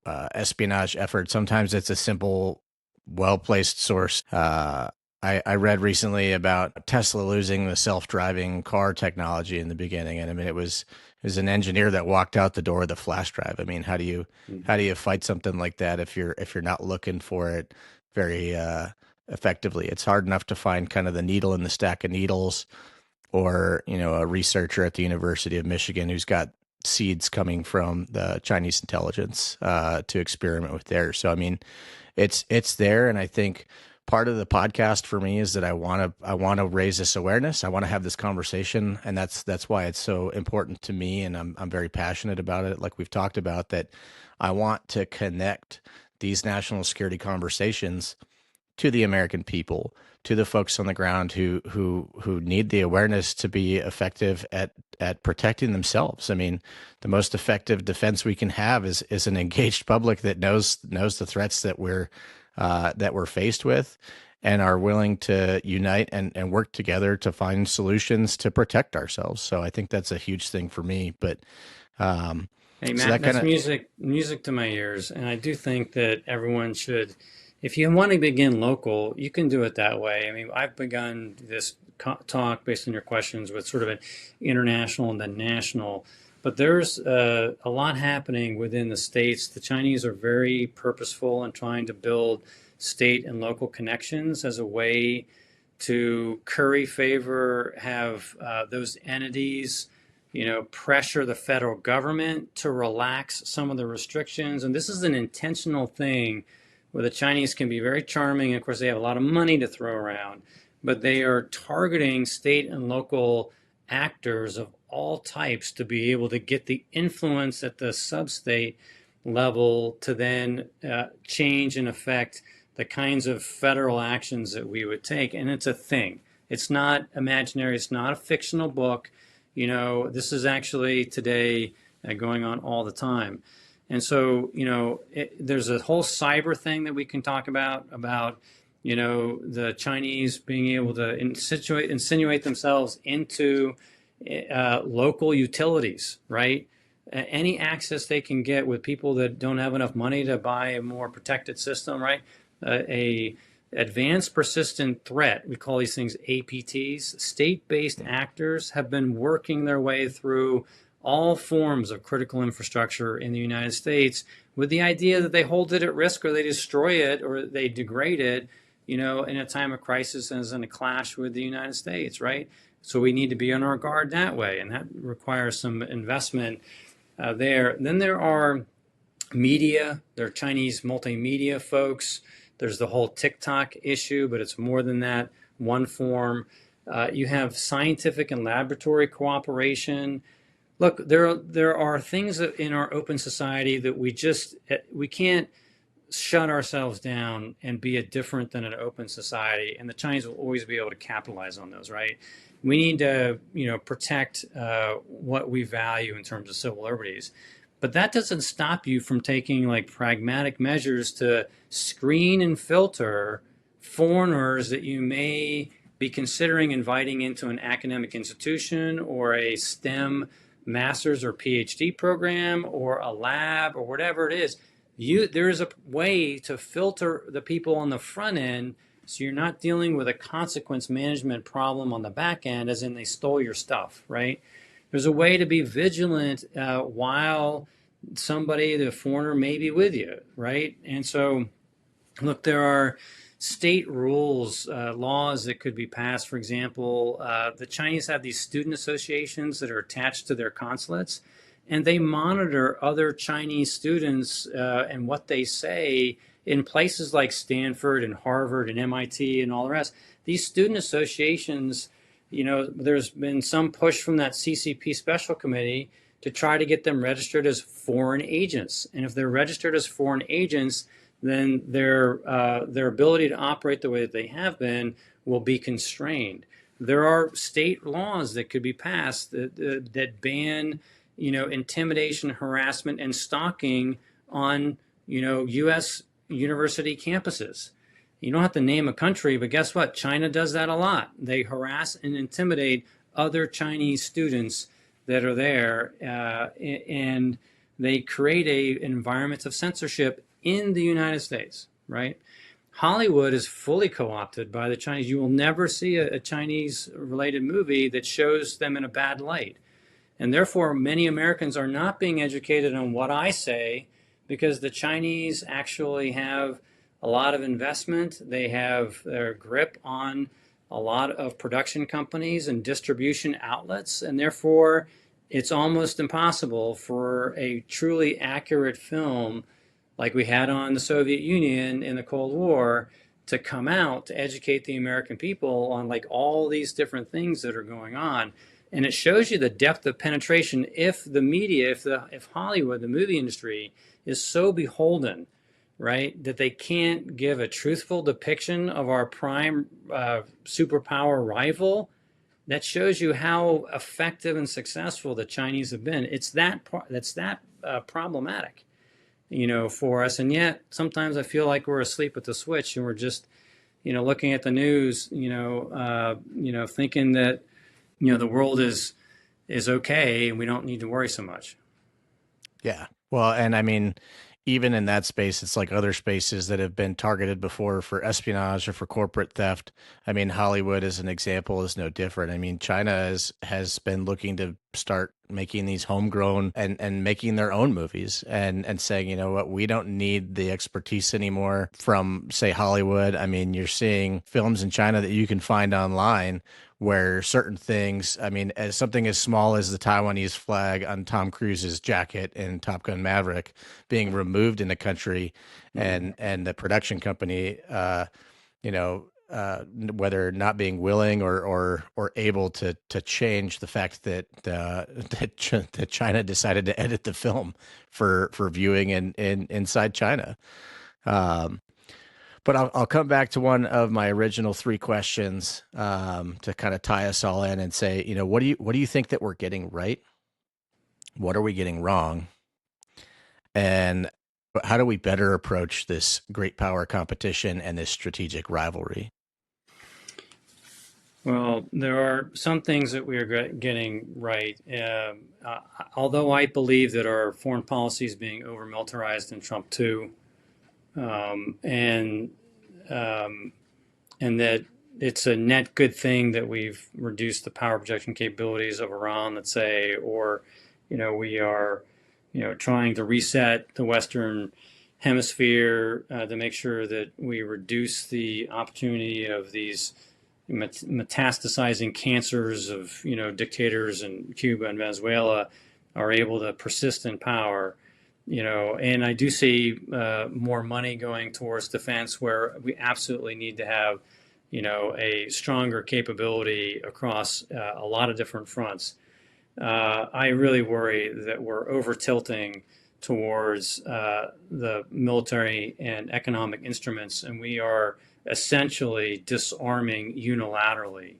espionage effort. Sometimes it's a simple, well placed source. I read recently about Tesla losing the self-driving car technology in the beginning, and I mean it was an engineer that walked out the door with a flash drive. I mean, how do you fight something like that if you're not looking for it very effectively? It's hard enough to find kind of the needle in the stack of needles, or a researcher at the University of Michigan who's got seeds coming from the Chinese intelligence to experiment with there. So I mean, it's there, and I think part of the podcast for me is that I want to raise this awareness. I want to have this conversation, and that's why it's so important to me, and I'm very passionate about it. Like we've talked about, that I want to connect these national security conversations to the American people, to the folks on the ground who need the awareness to be effective at protecting themselves. I mean, the most effective defense we can have is an engaged public that knows the threats that we're faced with, and are willing to unite and work together to find solutions to protect ourselves. So I think that's a huge thing for me. But hey, so Matt, that kind that's of music to my ears, and I do think that everyone should. If you want to begin local, you can do it that way. I mean, I've begun this talk based on your questions with sort of an international and then national, but there's a lot happening within the states. The Chinese are very purposeful in trying to build state and local connections as a way to curry favor, have those entities, pressure the federal government to relax some of the restrictions. And this is an intentional thing where the Chinese can be very charming. Of course, they have a lot of money to throw around, but they are targeting state and local actors of all types to be able to get the influence at the sub-state level to then change and affect the kinds of federal actions that we would take. And it's a thing. It's not imaginary. It's not a fictional book. This is actually today going on all the time. And so, there's a whole cyber thing that we can talk about, the Chinese being able to insinuate themselves into local utilities, right? Any access they can get with people that don't have enough money to buy a more protected system, right? A advanced persistent threat, we call these things APTs. State-based actors have been working their way through all forms of critical infrastructure in the United States with the idea that they hold it at risk, or they destroy it, or they degrade it, in a time of crisis and in a clash with the United States, right? So we need to be on our guard that way, and that requires some investment there. Then there are media. There are Chinese multimedia folks. There's the whole TikTok issue, but it's more than that. One form. You have scientific and laboratory cooperation. Look, there are things that in our open society that we can't shut ourselves down and be different than an open society, and the Chinese will always be able to capitalize on those, right? We need to, protect what we value in terms of civil liberties, but that doesn't stop you from taking like pragmatic measures to screen and filter foreigners that you may be considering inviting into an academic institution or a STEM master's or PhD program or a lab or whatever it is. There is a way to filter the people on the front end, so you're not dealing with a consequence management problem on the back end, as in they stole your stuff, right? There's a way to be vigilant while somebody, the foreigner, may be with you, right? And so, look, there are state rules, laws that could be passed. For example, the Chinese have these student associations that are attached to their consulates, and they monitor other Chinese students and what they say in places like Stanford and Harvard and MIT and all the rest. These student associations, there's been some push from that CCP special committee to try to get them registered as foreign agents. And if they're registered as foreign agents, then their ability to operate the way that they have been will be constrained. There are state laws that could be passed that ban, intimidation, harassment, and stalking on, U.S. university campuses. You don't have to name a country, but guess what? China does that a lot. They harass and intimidate other Chinese students that are there, and they create an environment of censorship in the United States, right? Hollywood is fully co-opted by the Chinese. You will never see a Chinese-related movie that shows them in a bad light. And therefore, many Americans are not being educated on what I say, because the Chinese actually have a lot of investment. They have their grip on a lot of production companies and distribution outlets, and therefore it's almost impossible for a truly accurate film like we had on the Soviet Union in the Cold War to come out to educate the American people on like all these different things that are going on. And it shows you the depth of penetration if the media, if Hollywood, the movie industry, is so beholden, right, that they can't give a truthful depiction of our prime superpower rival. That shows you how effective and successful the Chinese have been. That's that problematic, for us. And yet sometimes I feel like we're asleep at the switch and we're just, looking at the news, thinking that, the world is okay and we don't need to worry so much. Yeah. Well, and I mean, even in that space, it's like other spaces that have been targeted before for espionage or for corporate theft. I mean, Hollywood, as an example, is no different. I mean, China has been looking to start making these homegrown and making their own movies and saying, you know what, we don't need the expertise anymore from, say, Hollywood. I mean, you're seeing films in China that you can find online where certain things, I mean, as something as small as the Taiwanese flag on Tom Cruise's jacket in Top Gun Maverick being removed in the country, and the production company, whether not being willing or able to change the fact that that China decided to edit the film for viewing in inside China. But I'll come back to one of my original three questions to kind of tie us all in and say, what do you think that we're getting right? What are we getting wrong? And how do we better approach this great power competition and this strategic rivalry? Well, there are some things that we are getting right. Although I believe that our foreign policy is being over militarized in Trump too, and that it's a net good thing that we've reduced the power projection capabilities of Iran, let's say, or we are trying to reset the Western hemisphere to make sure that we reduce the opportunity of these metastasizing cancers of dictators in Cuba and Venezuela are able to persist in power. And I do see more money going towards defense, where we absolutely need to have a stronger capability across a lot of different fronts. I really worry that we're over tilting towards the military and economic instruments, and we are essentially disarming unilaterally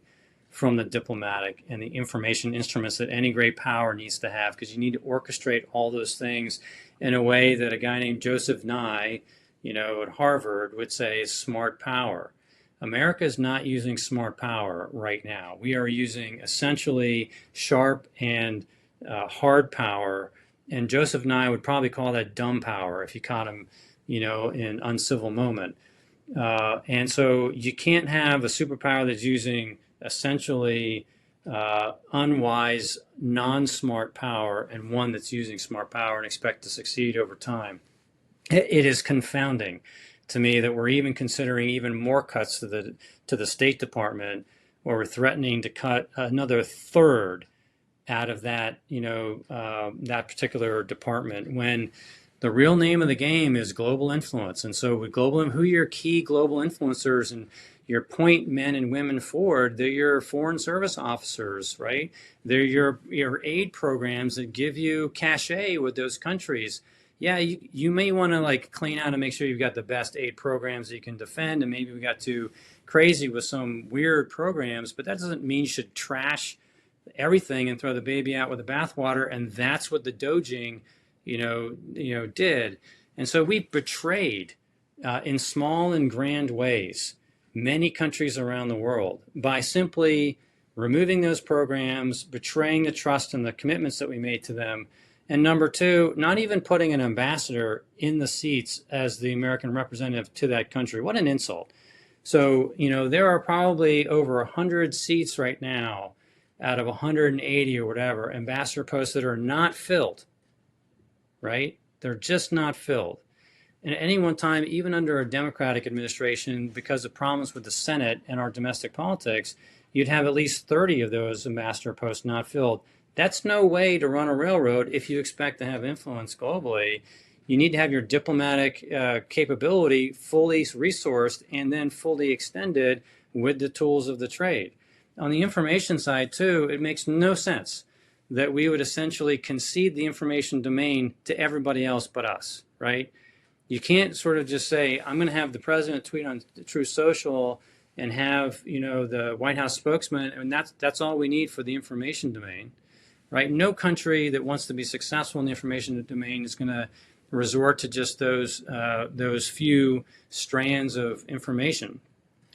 from the diplomatic and the information instruments that any great power needs to have, because you need to orchestrate all those things in a way that a guy named Joseph Nye, at Harvard would say is smart power. America is not using smart power right now. We are using essentially sharp and hard power, and Joseph Nye would probably call that dumb power if you caught him, in uncivil moment. And so you can't have a superpower that's using essentially unwise, non-smart power and one that's using smart power and expect to succeed over time. It is confounding to me that we're even considering even more cuts to the State Department, where we're threatening to cut another third out of that that particular department, when the real name of the game is global influence. And so with who are your key global influencers and your point men and women forward? They're your foreign service officers, right? They're your aid programs that give you cachet with those countries. Yeah, you may want to like clean out and make sure you've got the best aid programs that you can defend, and maybe we got too crazy with some weird programs, but that doesn't mean you should trash everything and throw the baby out with the bathwater. And that's what the doging, did. And so we betrayed in small and grand ways many countries around the world by simply removing those programs, betraying the trust and the commitments that we made to them. And number two, not even putting an ambassador in the seats as the American representative to that country. What an insult. So, there are probably over 100 seats right now out of 180 or whatever, ambassador posts that are not filled, right? They're just not filled. And at any one time, even under a Democratic administration, because of problems with the Senate and our domestic politics, you'd have at least 30 of those ambassador posts not filled. That's no way to run a railroad if you expect to have influence globally. You need to have your diplomatic capability fully resourced and then fully extended with the tools of the trade. On the information side, too, it makes no sense that we would essentially concede the information domain to everybody else but us, right? You can't sort of just say, I'm going to have the president tweet on Truth Social and have, the White House spokesman, and that's all we need for the information domain, right? No country that wants to be successful in the information domain is going to resort to just those few strands of information,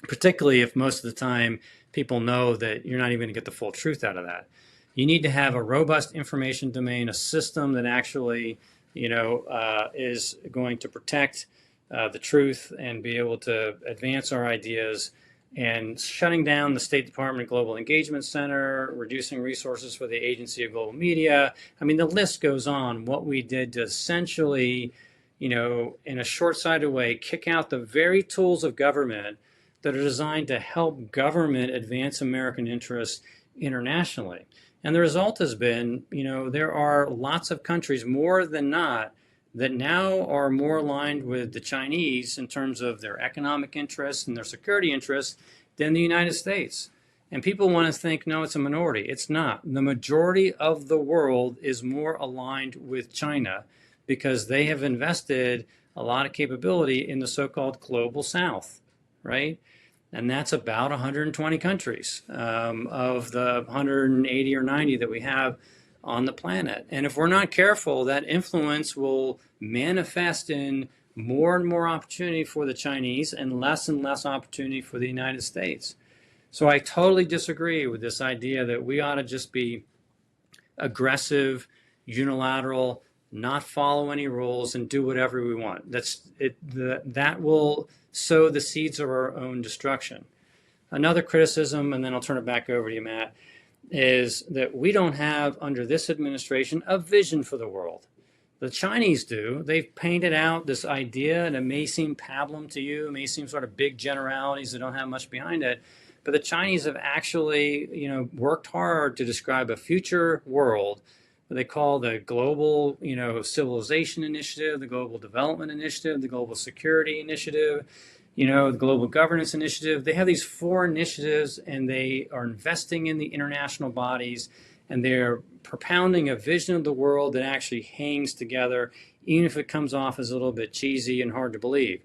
particularly if most of the time people know that you're not even going to get the full truth out of that. You need to have a robust information domain, a system that actually, is going to protect the truth and be able to advance our ideas. And shutting down the State Department Global Engagement Center, reducing resources for the Agency of Global Media. I mean, the list goes on, what we did to essentially, in a short-sighted way, kick out the very tools of government that are designed to help government advance American interests internationally. And the result has been, there are lots of countries, more than not, that now are more aligned with the Chinese in terms of their economic interests and their security interests than the United States. And people want to think, no, it's a minority. It's not. The majority of the world is more aligned with China because they have invested a lot of capability in the so-called global South, right? And that's about 120 countries of the 180 or 90 that we have on the planet. And if we're not careful, that influence will manifest in more and more opportunity for the Chinese and less opportunity for the United States. So I totally disagree with this idea that we ought to just be aggressive, unilateral, not follow any rules, and do whatever we want. That will sow the seeds of our own destruction. Another criticism, and then I'll turn it back over to you, Matt, is that we don't have, under this administration, a vision for the world. The Chinese do. They've painted out this idea, and it may seem pablum to you, it may seem sort of big generalities that don't have much behind it, but the Chinese have actually, worked hard to describe a future world what they call the Global, Civilization Initiative, the Global Development Initiative, the Global Security Initiative, the Global Governance Initiative. They have these 4 initiatives, and they are investing in the international bodies, and they're propounding a vision of the world that actually hangs together, even if it comes off as a little bit cheesy and hard to believe.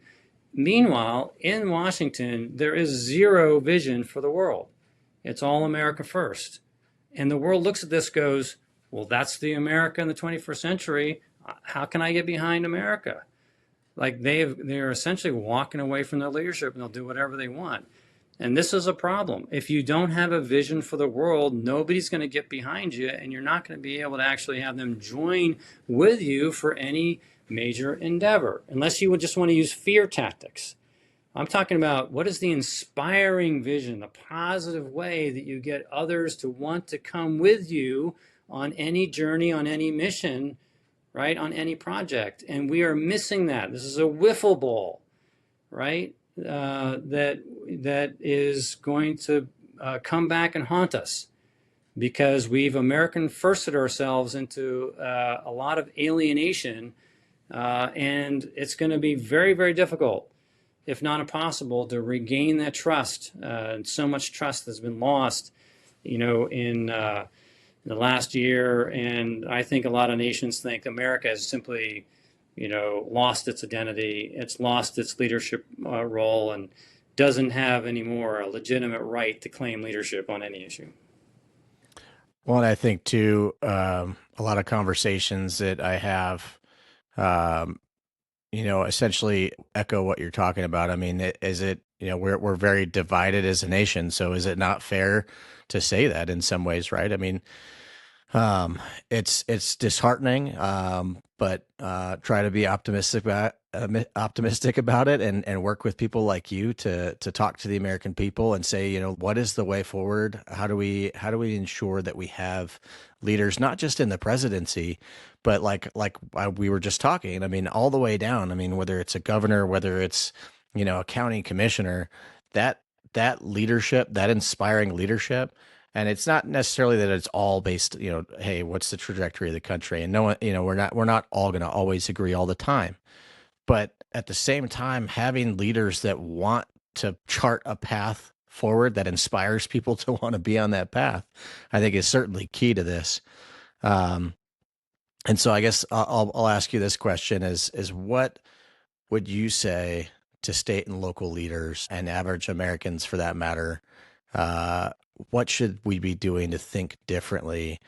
Meanwhile, in Washington, there is zero vision for the world. It's all America first. And the world looks at this, goes, well, that's the America in the 21st century. How can I get behind America? Like they're essentially walking away from their leadership, and they'll do whatever they want. And this is a problem. If you don't have a vision for the world, nobody's going to get behind you, and you're not going to be able to actually have them join with you for any major endeavor, unless you would just want to use fear tactics. I'm talking about what is the inspiring vision, the positive way that you get others to want to come with you on any journey, on any mission, right, on any project. And we are missing that. This is a wiffle ball, right, that is going to come back and haunt us, because we've American firsted ourselves into a lot of alienation, and it's going to be very, very difficult, if not impossible, to regain that trust. And so much trust has been lost, in the last year. And I think a lot of nations think America has simply, lost its identity. It's lost its leadership role, and doesn't have anymore a legitimate right to claim leadership on any issue. Well, and I think too, a lot of conversations that I have, essentially echo what you're talking about. I mean, we're very divided as a nation. So is it not fair to say that in some ways, right? I mean, it's disheartening, but try to be optimistic about it, and work with people like you to talk to the American people and say, what is the way forward? How do we ensure that we have leaders, not just in the presidency, but like we were just talking, I mean, all the way down. I mean, whether it's a governor, whether it's, a county commissioner, that leadership, that inspiring leadership. And it's not necessarily that it's all based, hey, what's the trajectory of the country? And no one, we're not all going to always agree all the time. But at the same time, having leaders that want to chart a path forward that inspires people to want to be on that path, I think is certainly key to this. And so I guess I'll ask you this question: is what would you say to state and local leaders, and average Americans for that matter? What should we be doing to think differently,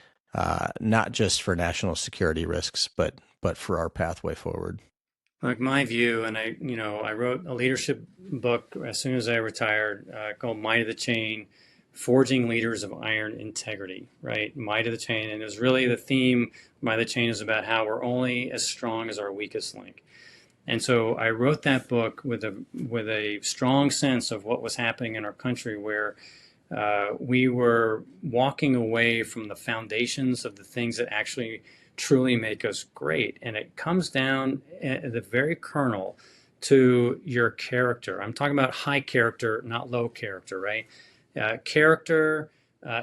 not just for national security risks, but for our pathway forward? Like my view, and I wrote a leadership book as soon as I retired, called Might of the Chain: Forging Leaders of Iron Integrity, right? Might of the Chain. And it was really the theme. Might of the Chain is about how we're only as strong as our weakest link. And so I wrote that book with a strong sense of what was happening in our country, where we were walking away from the foundations of the things that actually truly make us great. And it comes down at the very kernel to your character. I'm talking about high character, not low character, right? Character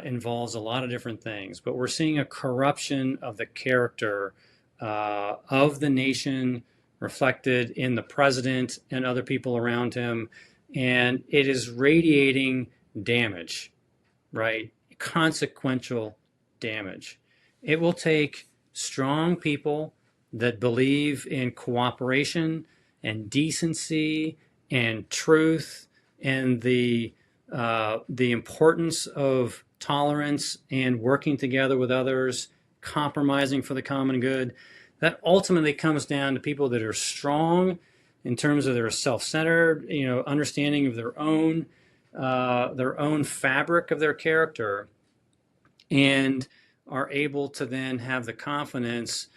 involves a lot of different things, but we're seeing a corruption of the character of the nation reflected in the president and other people around him. And it is radiating damage, right? Consequential damage. It will take strong people that believe in cooperation and decency and truth, and the importance of tolerance and working together with others, compromising for the common good. That ultimately comes down to people that are strong in terms of their self-centered, understanding of their own fabric of their character, and are able to then have the confidence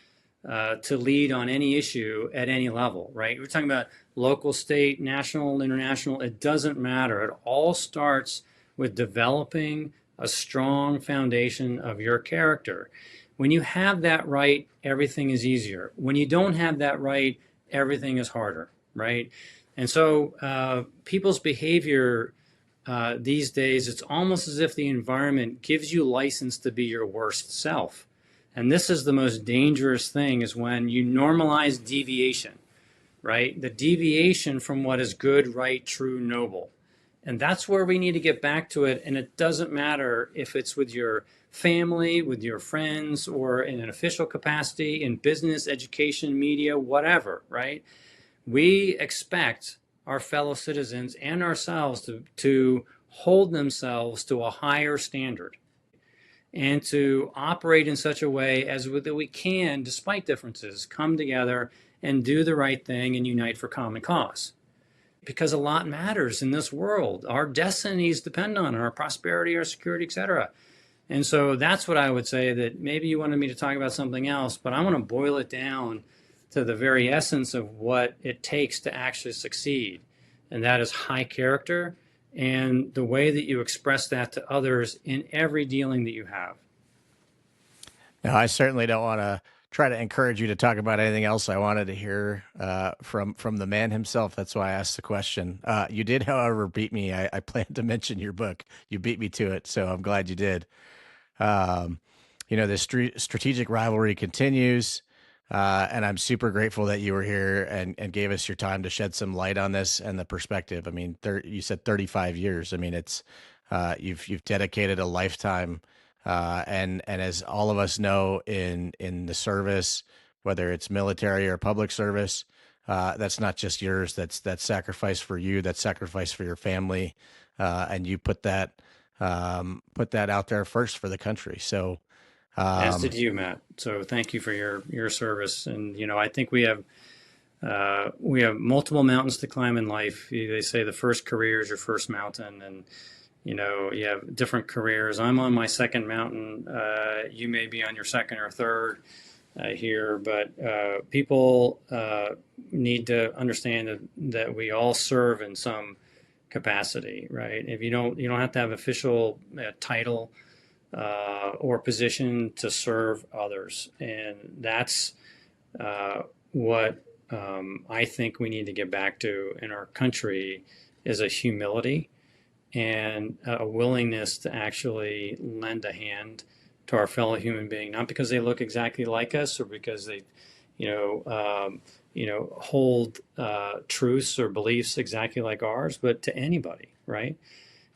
to lead on any issue at any level, right? We're talking about local, state, national, international. It doesn't matter. It all starts with developing a strong foundation of your character. When you have that right, everything is easier. When you don't have that right, everything is harder, right? And so people's behavior these days, it's almost as if the environment gives you license to be your worst self. And this is the most dangerous thing, is when you normalize deviation, right? The deviation from what is good, right, true, noble. And that's where we need to get back to it. And it doesn't matter if it's with your family, with your friends, or in an official capacity, in business, education, media, whatever, right? We expect our fellow citizens and ourselves to hold themselves to a higher standard and to operate in such a way as that we can, despite differences, come together and do the right thing and unite for common cause. Because a lot matters in this world. Our destinies depend on it, our prosperity, our security, etc. And so that's what I would say, that maybe you wanted me to talk about something else, but I want to boil it down to the very essence of what it takes to actually succeed. And that is high character and the way that you express that to others in every dealing that you have. Now, I certainly don't want to try to encourage you to talk about anything else. I wanted to hear from the man himself. That's why I asked the question. You did, however, beat me. I planned to mention your book. You beat me to it, so I'm glad you did. Um, the strategic rivalry continues, and I'm super grateful that you were here and gave us your time to shed some light on this and the perspective. I mean, you said 35 years. I mean, it's you've dedicated a lifetime, and as all of us know in the service, whether it's military or public service, that's not just yours. That's sacrifice for you. That's sacrifice for your family, and you put that out there first for the country. So, As did you, Matt. So thank you for your service. And I think we have multiple mountains to climb in life. They say the first career is your first mountain, and you have different careers. I'm on my second mountain. You may be on your second or third here, but people need to understand that we all serve in some capacity, right? If you don't have to have official title or position to serve others, and that's what I think we need to get back to in our country is a humility and a willingness to actually lend a hand to our fellow human being, not because they look exactly like us or because they, hold truths or beliefs exactly like ours, but to anybody, right?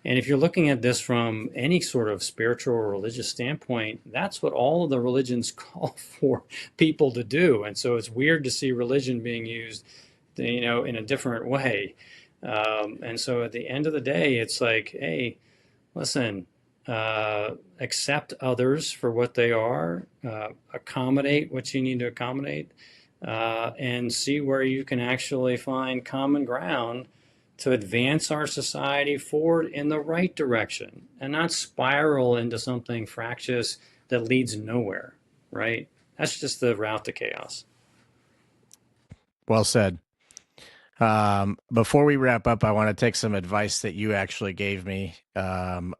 And if you're looking at this from any sort of spiritual or religious standpoint, that's what all of the religions call for people to do. And so it's weird to see religion being used, in a different way. And so at the end of the day, it's like, hey, listen, accept others for what they are, accommodate what you need to accommodate, and see where you can actually find common ground to advance our society forward in the right direction and not spiral into something fractious that leads nowhere, right? That's just the route to chaos. well said. Before we wrap up, I want to take some advice that you actually gave me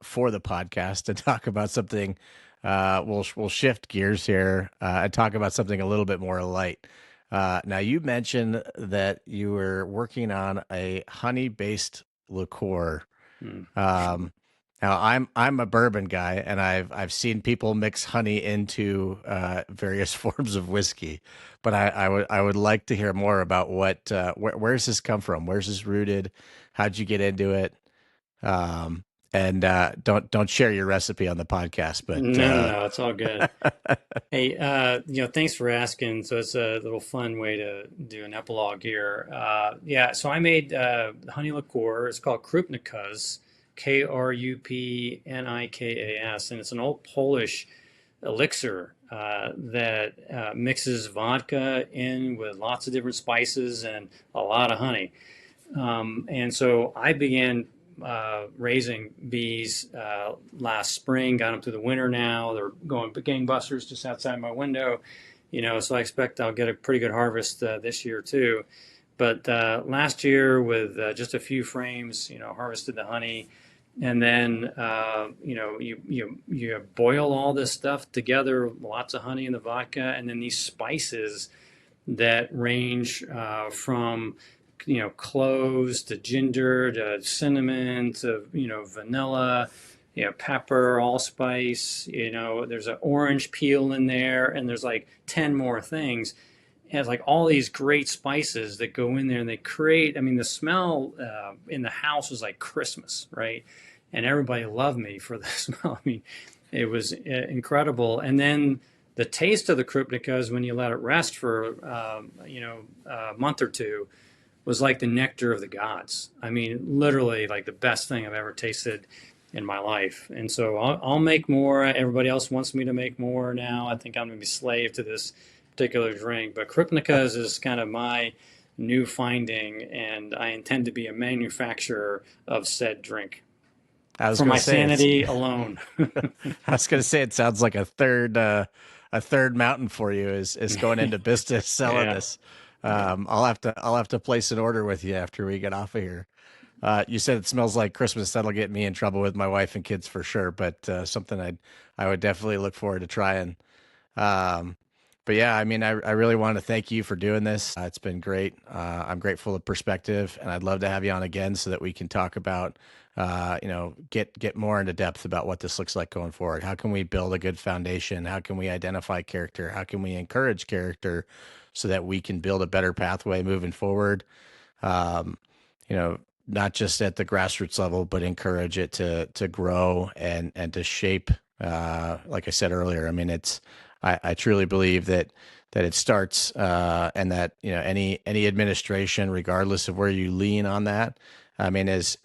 for the podcast and talk about something. We'll shift gears here and talk about something a little bit more light. Now, you mentioned that you were working on a honey-based liqueur. Hmm. Um, Now, I'm a bourbon guy, and I've seen people mix honey into various forms of whiskey, but I would like to hear more about where's this come from? Where's this rooted? How'd you get into it? And don't share your recipe on the podcast, but No, it's all good. Hey, thanks for asking. So it's a little fun way to do an epilogue here. Yeah, so I made honey liqueur. It's called Krupnikas, Krupnikas, and it's an old Polish elixir that mixes vodka in with lots of different spices and a lot of honey. And so I began raising bees last spring, got them through the winter now. They're going gangbusters just outside my window, so I expect I'll get a pretty good harvest this year too. But last year, with just a few frames, harvested the honey, and then you boil all this stuff together, lots of honey in the vodka, and then these spices that range from cloves to ginger to cinnamon to vanilla, pepper, allspice. There's an orange peel in there, and there's like 10 more things. has like all these great spices that go in there and they create. I mean, the smell in the house was like Christmas, right? And everybody loved me for the smell. I mean, it was incredible. And then the taste of the Krupnikas when you let it rest for a month or two was like the nectar of the gods. I mean, literally like the best thing I've ever tasted in my life. And so I'll make more. Everybody else wants me to make more now. I think I'm going to be slave to this particular drink. But Krupnikas is kind of my new finding, and I intend to be a manufacturer of said drink I was for going my to say it's. sanity alone. I was going to say it sounds like a third mountain for you is going into business selling Yeah, this. yeah, I'll have to place an order with you after we get off of here. You said it smells like Christmas. That'll get me in trouble with my wife and kids for sure. But something I would definitely look forward to trying. Um, but yeah, I mean, I really want to thank you for doing this. It's been great. I'm grateful of perspective, and I'd love to have you on again so that we can talk about, get more into depth about what this looks like going forward. How can we build a good foundation? How can we identify character? How can we encourage character so that we can build a better pathway moving forward? Um, you know, not just at the grassroots level, but encourage it to grow and to shape. Like I said earlier, I mean, I truly believe that it starts and that any administration, regardless of where you lean on that, I mean, is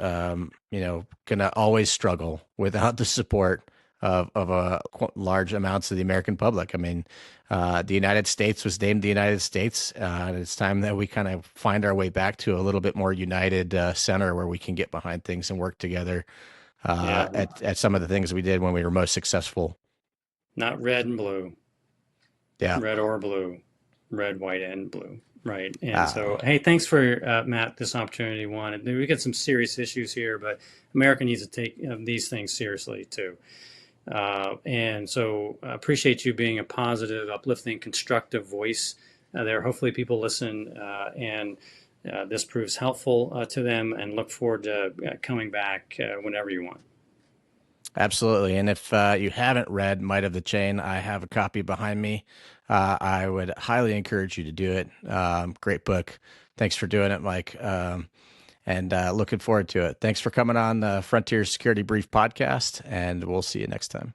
going to always struggle without the support of large amounts of the American public. I mean, the United States was named the United States, and it's time that we kind of find our way back to a little bit more united center where we can get behind things and work together yeah. at some of the things we did when we were most successful. Not red and blue, Yeah. red or blue, red, white, and blue. Right. And Uh, so, hey, thanks for Matt this opportunity. One, we got some serious issues here, but America needs to take these things seriously too. And so, appreciate you being a positive, uplifting, constructive voice there. Hopefully, people listen and this proves helpful to them, and look forward to coming back whenever you want. Absolutely. And if you haven't read Might of the Chain, I have a copy behind me. I would highly encourage you to do it. Great book. Thanks for doing it, Mike. And looking forward to it. Thanks for coming on the Frontier Security Brief podcast, and we'll see you next time.